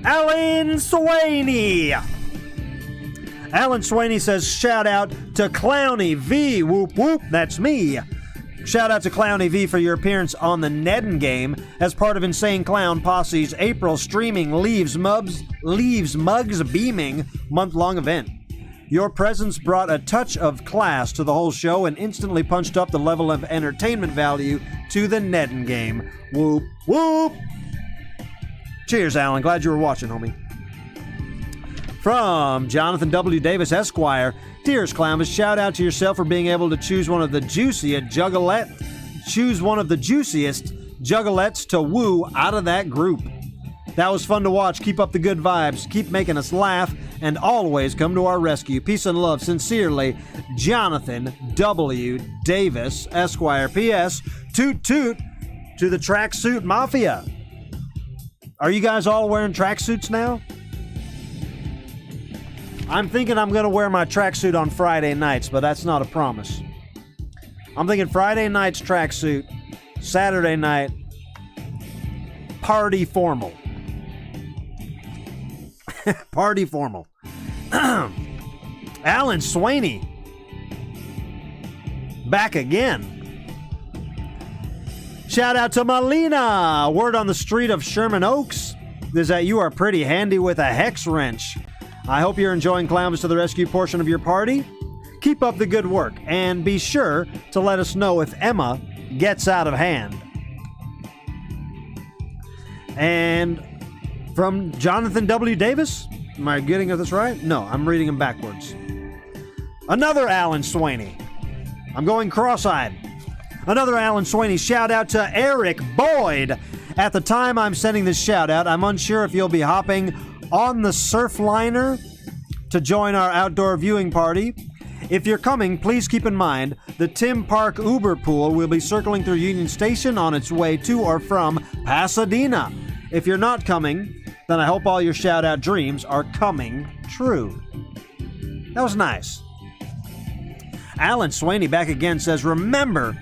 Alan Swaney. Alan Swaney says, shout out to Clowny V. Whoop whoop, that's me. Shout out to Clowny V for your appearance on the Neden Game as part of Insane Clown Posse's April streaming Leaves Mugs Beaming month-long event. Your presence brought a touch of class to the whole show and instantly punched up the level of entertainment value to the Neden Game. Whoop whoop. Cheers, Alan. Glad you were watching, homie. From Jonathan W. Davis, Esquire. Dearest Clownvis, shout out to yourself for being able to choose one of the juiciest juggalettes to woo out of that group. That was fun to watch. Keep up the good vibes. Keep making us laugh and always come to our rescue. Peace and love. Sincerely, Jonathan W. Davis, Esquire. P.S. Toot toot to the Tracksuit Mafia. Are you guys all wearing tracksuits now? I'm thinking I'm going to wear my tracksuit on Friday nights, but that's not a promise. I'm thinking Friday night's tracksuit, Saturday night, party formal. Party formal. Alan Swaney. Back again. Shout out to Malina. Word on the street of Sherman Oaks is that you are pretty handy with a hex wrench. I hope you're enjoying Clownvis to the Rescue portion of your party. Keep up the good work, and be sure to let us know if Emma gets out of hand. And from Jonathan W. Davis, am I getting this right? No, I'm reading them backwards. Another Alan Swaney. I'm going cross-eyed. Another Alan Swaney. Shout out to Eric Boyd. At the time I'm sending this shout out, I'm unsure if you'll be hopping on the Surfliner to join our outdoor viewing party. If you're coming, please keep in mind the Tim Park Uber pool will be circling through Union Station on its way to or from Pasadena. If you're not coming, then I hope all your shout-out dreams are coming true. That was nice. Alan Swaney back again says, remember.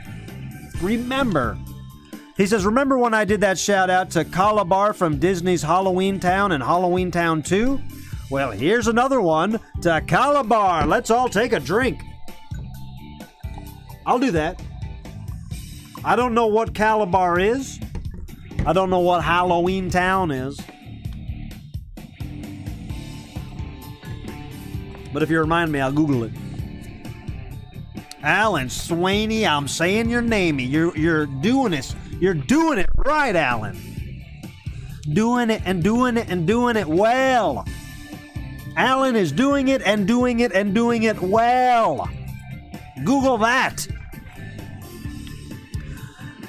He says, remember when I did that shout-out to Calabar from Disney's Halloween Town and Halloween Town 2? Well, here's another one to Calabar. Let's all take a drink. I'll do that. I don't know what Calabar is. I don't know what Halloween Town is. But if you remind me, I'll Google it. Alan Swaney, I'm saying your name. You're doing this. You're doing it right, Alan. Doing it and doing it and doing it well. Alan is doing it and doing it and doing it well. Google that.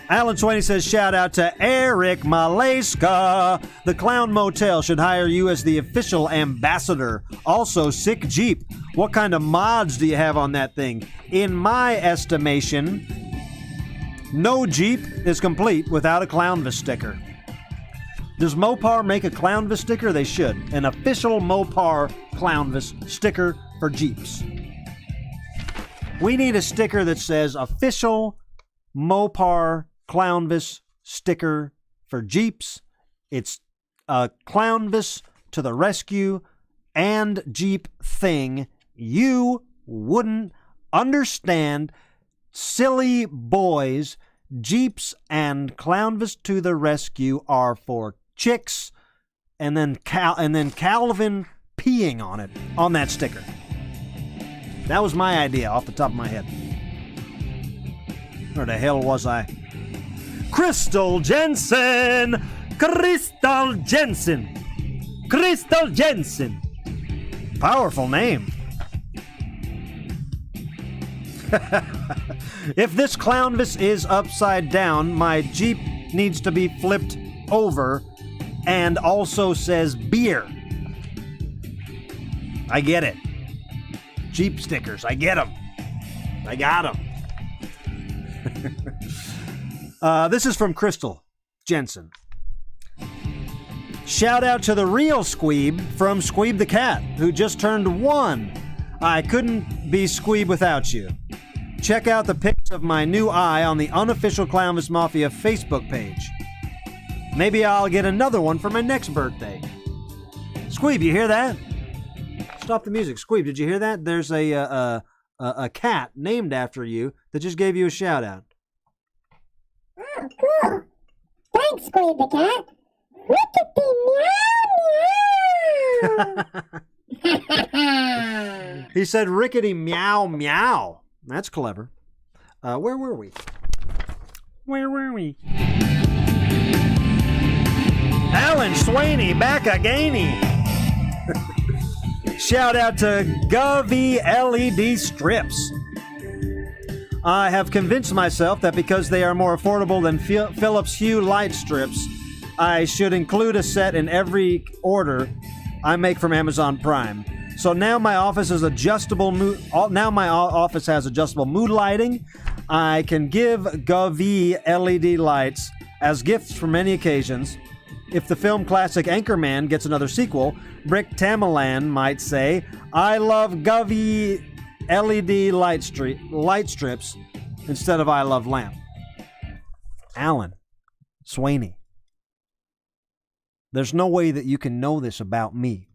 Alan Swaney says, shout out to Eric Maleska. The Clown Motel should hire you as the official ambassador. Also, Sick Jeep. What kind of mods do you have on that thing? In my estimation, no Jeep is complete without a Clownvis sticker. Does Mopar make a Clownvis sticker? They should. An official Mopar Clownvis sticker for Jeeps. We need a sticker that says official Mopar Clownvis sticker for Jeeps. It's a Clownvis to the rescue and Jeep thing. You wouldn't understand. Silly boys. Jeeps and Clownvis to the rescue are for chicks, and then Calvin peeing on it, on that sticker. That was my idea off the top of my head. Where the hell was I? Crystal Jensen! Crystal Jensen! Crystal Jensen! Powerful name. If this Clownvis is upside down, my Jeep needs to be flipped over and also says beer. I get it. Jeep stickers, I get them. I got them. This is from Crystal Jensen. Shout out to the real Sqweeb from Sqweeb the Cat, who just turned 1. I couldn't be Sqweeb without you. Check out the pics of my new eye on the unofficial Clownvis Mafia Facebook page. Maybe I'll get another one for my next birthday. Sqweeb, you hear that? Stop the music. Sqweeb, did you hear that? There's a cat named after you that just gave you a shout out. Oh, cool. Thanks, Sqweep the cat. Rickety meow meow. He said rickety meow meow. That's clever. Where were we? Alan Swaney back againy. Shout out to Govy LED strips. I have convinced myself that because they are more affordable than Philips Hue light strips, I should include a set in every order I make from Amazon Prime. So now my office is adjustable. Now my office has adjustable mood lighting. I can give Govy LED lights as gifts for many occasions. If the film classic Anchorman gets another sequel, Brick Tamalan might say, "I love Govy LED light strips instead of I love lamp." Alan Swaney, there's no way that you can know this about me.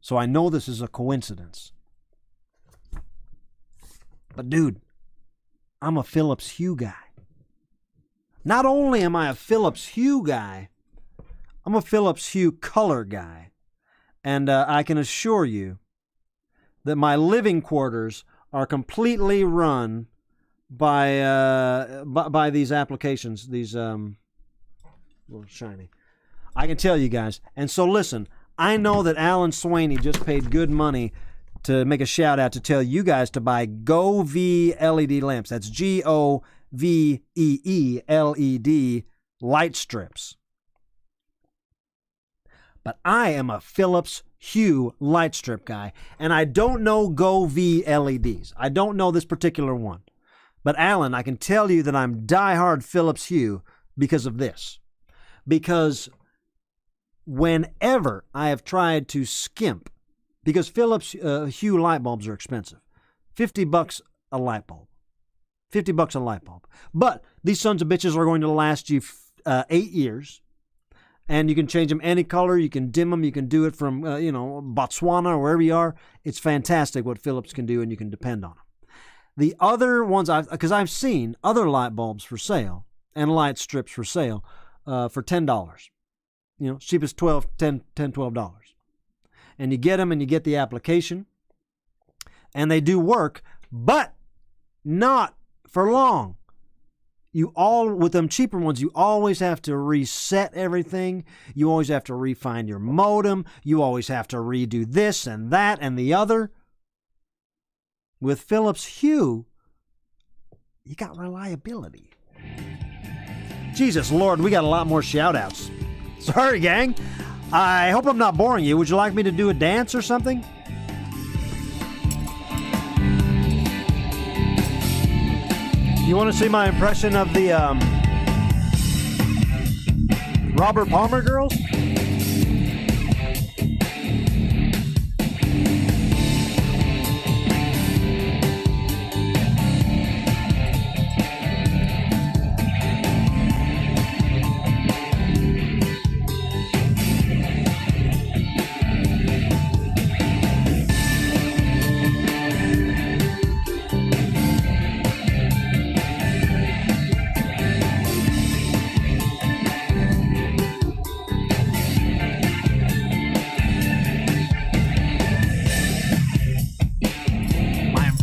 So I know this is a coincidence. But dude, I'm a Philips Hue guy. Not only am I a Philips Hue guy, I'm a Philips Hue color guy. And I can assure you that my living quarters are completely run by these applications, these a little shiny. I can tell you guys. And so listen, I know that Alan Swaney just paid good money to make a shout out to tell you guys to buy Govy LED lamps. That's Govee LED light strips. But I am a Philips Hue light strip guy, and I don't know Govee LEDs. I don't know this particular one. But Alan, I can tell you that I'm diehard Philips Hue because of this. Because whenever I have tried to skimp, because Philips Hue light bulbs are expensive, $50 a light bulb. $50 a light bulb. But these sons of bitches are going to last you 8 years. And you can change them any color. You can dim them. You can do it from, Botswana or wherever you are. It's fantastic what Philips can do, and you can depend on them. The other ones, because I've seen other light bulbs for sale and light strips for sale for $10. Cheapest $12. And you get them and you get the application. And they do work, but not for long. With them cheaper ones, you always have to reset everything. You always have to refine your modem. You always have to redo this and that and the other. With Philips Hue, you got reliability. Jesus Lord, we got a lot more shout outs. Sorry, gang. I hope I'm not boring you. Would you like me to do a dance or something? You want to see my impression of the Robert Palmer girls?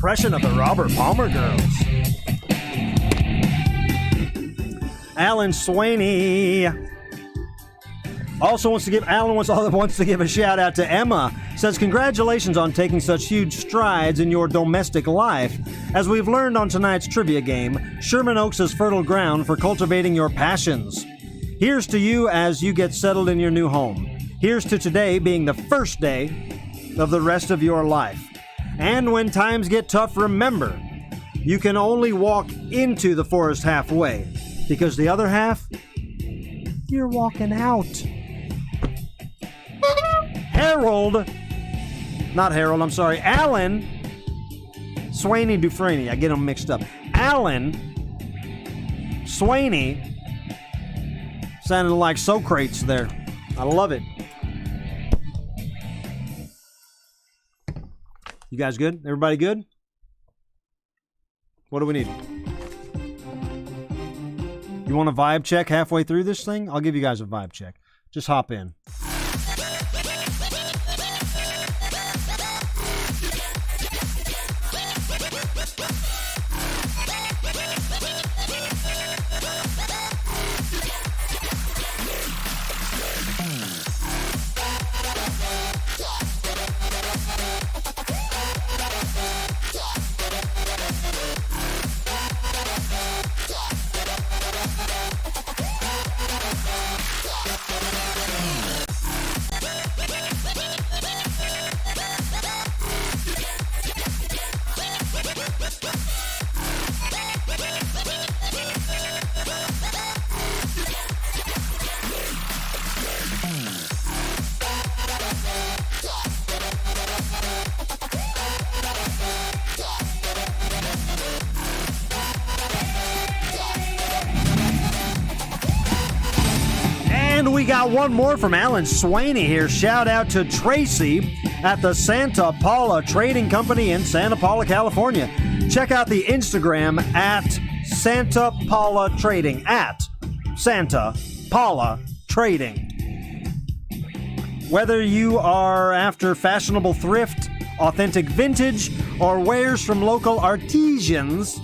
impression of the Robert Palmer girls. Alan Swaney also wants to give a shout out to Emma. Says congratulations on taking such huge strides in your domestic life. As we've learned on tonight's trivia game, Sherman Oaks is fertile ground for cultivating your passions. Here's to you as you get settled in your new home. Here's to today being the first day of the rest of your life. And when times get tough, remember, you can only walk into the forest halfway, because the other half, you're walking out. Alan Swaney Dufresne. I get them mixed up. Alan Swaney sounded like Socrates there. I love it. You guys good? Everybody good? What do we need? You want a vibe check halfway through this thing? I'll give you guys a vibe check. Just hop in. And we got one more from Alan Swaney here. Shout out to Tracy at the Santa Paula Trading Company in Santa Paula, California. Check out the Instagram at Santa Paula Trading, at Santa Paula Trading. Whether you are after fashionable thrift, authentic vintage, or wares from local artisans,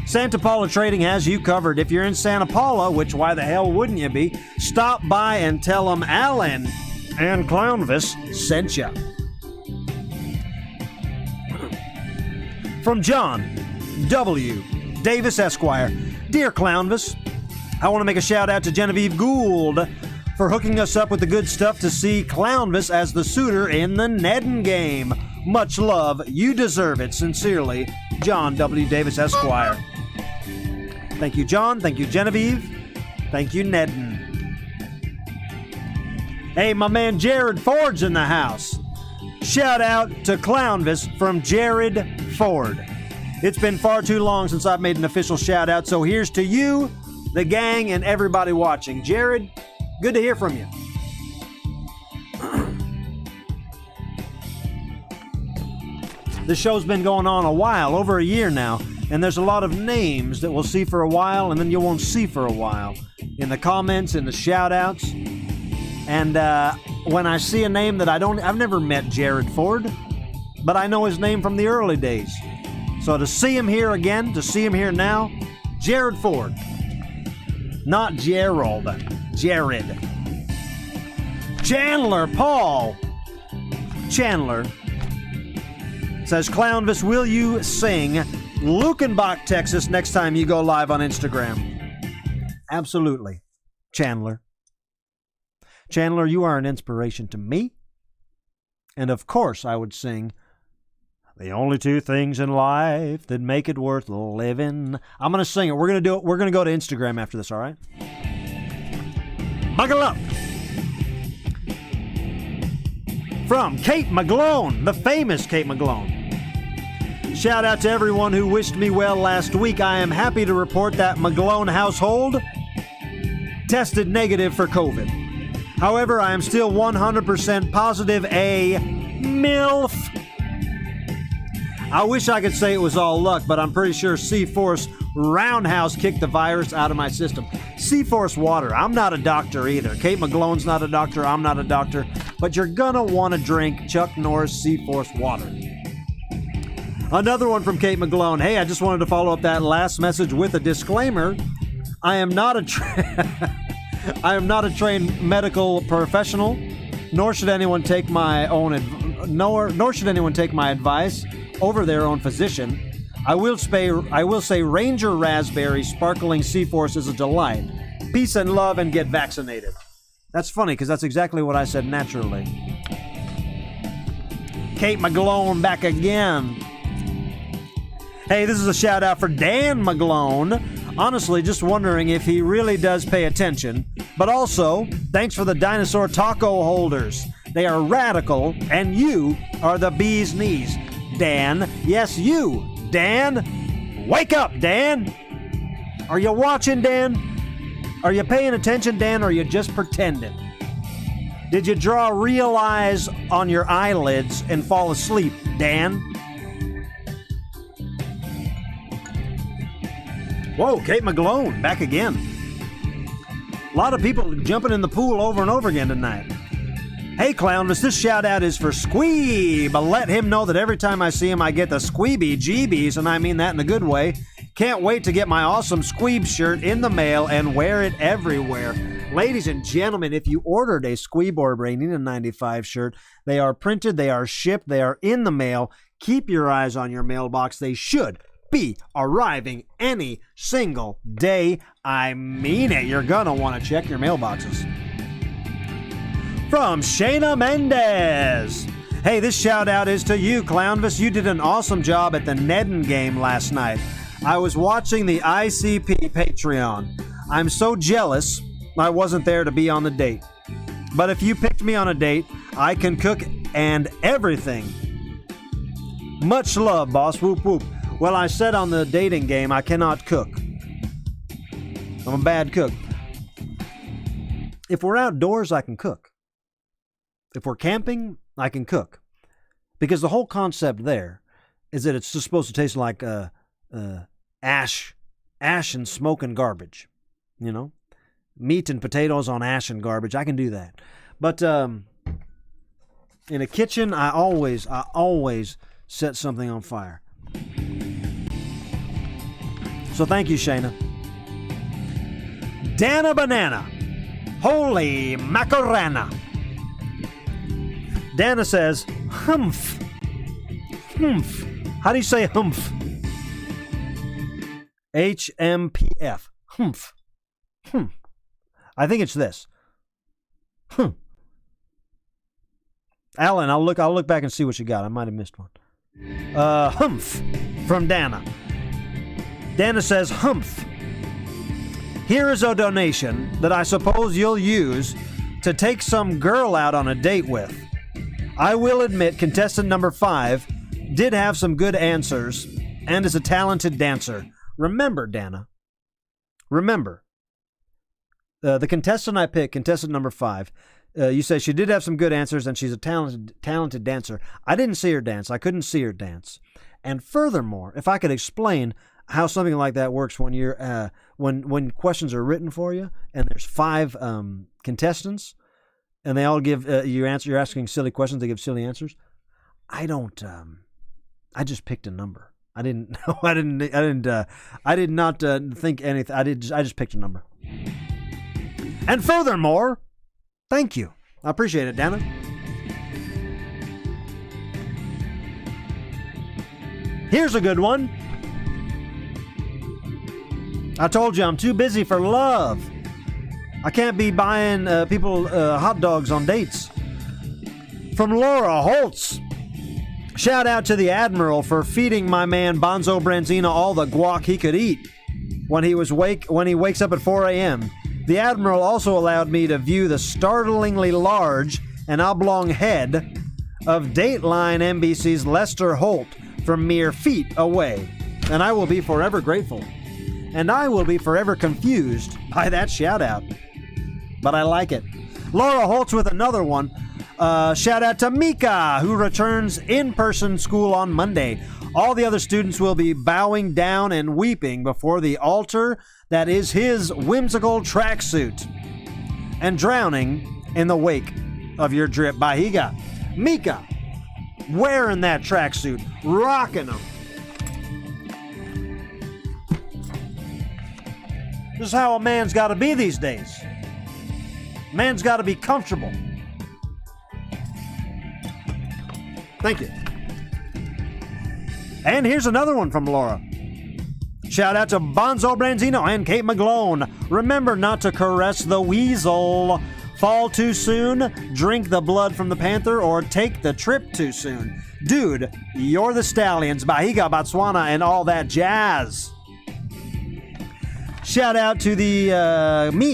Santa Paula Trading has you covered. If you're in Santa Paula, which why the hell wouldn't you be, stop by and tell them Alan and Clownvis sent you. From John W. Davis, Esquire. Dear Clownvis, I want to make a shout out to Genevieve Gould for hooking us up with the good stuff to see Clownvis as the suitor in the Neden Game. Much love. You deserve it. Sincerely, John W. Davis, Esquire. Thank you, John. Thank you, Genevieve. Thank you, Neden. Hey, my man Jared Ford's in the house. Shout out to Clownvis from Jared Ford. It's been far too long since I've made an official shout out, so here's to you, the gang, and everybody watching. Jared, good to hear from you. This show's been going on a while, over a year now, and there's a lot of names that we'll see for a while and then you won't see for a while. In the comments, in the shout-outs. And when I see a name that I've never met Jared Ford, but I know his name from the early days. So to see him here again, to see him here now, Jared Ford. Not Gerald, Jared. Chandler Paul. Chandler says, Clownvis, will you sing Lukenbach, Texas next time you go live on Instagram? Absolutely, Chandler. Chandler, you are an inspiration to me. And of course I would sing the only two things in life that make it worth living. I'm going to sing it. We're going to do it. We're going to go to Instagram after this, all right? Buckle up. From Kate McGlone, the famous Kate McGlone. Shout out to everyone who wished me well last week. I am happy to report that McGlone household tested negative for COVID. However, I am still 100% positive a MILF. I wish I could say it was all luck, but I'm pretty sure C-Force Roundhouse kicked the virus out of my system. C-Force Water. I'm not a doctor either. Kate McGlone's not a doctor. I'm not a doctor. but you're gonna want to drink Chuck Norris Sea-Force water. Another one from Kate McGlone. Hey, I just wanted to follow up that last message with a disclaimer. I am not a trained medical professional, nor should anyone take my advice over their own physician. I will say Ranger Raspberry Sparkling Sea-Force is a delight. Peace and love, and get vaccinated. That's funny, because that's exactly what I said naturally. Kate McGlone back again. Hey, this is a shout out for Dan McGlone. Honestly, just wondering if he really does pay attention. But also, thanks for the dinosaur taco holders. They are radical, and you are the bee's knees. Dan, yes, you, Dan. Wake up, Dan. Are you watching, Dan? Are you paying attention, Dan, or are you just pretending? Did you draw real eyes on your eyelids and fall asleep, Dan? Whoa, Kate McGlone, back again. A lot of people jumping in the pool over and over again tonight. Hey, Clownvis, this shout out is for Sqweepy. Let him know that every time I see him, I get the Sqweepy GBs, and I mean that in a good way. Can't wait to get my awesome Sqweep shirt in the mail and wear it everywhere. Ladies and gentlemen, if you ordered a Sqweeborb Rating in 95 shirt, they are printed, they are shipped, they are in the mail. Keep your eyes on your mailbox. They should be arriving any single day. I mean it. You're gonna want to check your mailboxes. From Shayna Mendez. Hey, this shout out is to you, Clownvis. You did an awesome job at the Neden Game last night. I was watching the ICP Patreon. I'm so jealous I wasn't there to be on the date. But if you picked me on a date, I can cook and everything. Much love, boss. Whoop whoop. Well, I said on the dating game, I cannot cook. I'm a bad cook. If we're outdoors, I can cook. If we're camping, I can cook. Because the whole concept there is that it's just supposed to taste like ash and smoke and garbage. You know? Meat and potatoes on ash and garbage. I can do that. But in a kitchen, I always set something on fire. So thank you, Shayna. Dana Banana. Holy Macarena. Dana says, humph. Humph. How do you say humph? HMPF. Humph. Humph. I think it's this. Alan, I'll look back and see what you got. I might have missed one. Humph from Dana. Dana says, humph. Here is a donation that I suppose you'll use to take some girl out on a date with. I will admit contestant number 5 did have some good answers and is a talented dancer. Remember, Dana. Remember. The contestant I picked, contestant number 5, you say she did have some good answers and she's a talented dancer. I didn't see her dance. I couldn't see her dance. And furthermore, if I could explain how something like that works when you're when questions are written for you and there's 5 contestants and they all give you're asking silly questions, they give silly answers. I just picked a number. I did not think anything. I just picked a number. And furthermore, thank you. I appreciate it, Dana. Here's a good one. I told you I'm too busy for love. I can't be buying people hot dogs on dates. From Laura Holtz. Shout out to the Admiral for feeding my man Bonzo Branzina all the guac he could eat when he wakes up at 4 a.m. The Admiral also allowed me to view the startlingly large and oblong head of Dateline NBC's Lester Holt from mere feet away. And I will be forever grateful. And I will be forever confused by that shout out. But I like it. Laura Holtz with another one. Shout out to Mika, who returns in-person school on Monday. All the other students will be bowing down and weeping before the altar that is his whimsical tracksuit and drowning in the wake of your drip, Bahiga. Mika, wearing that tracksuit, rocking them. This is how a man's got to be these days. Man's got to be comfortable. Thank you. And here's another one from Laura. Shout out to Bonzo Branzino and Kate McGlone. Remember not to caress the weasel. Fall too soon, drink the blood from the panther, or take the trip too soon. Dude, you're the stallions, Bahiga, Botswana, and all that jazz. Shout out to the me,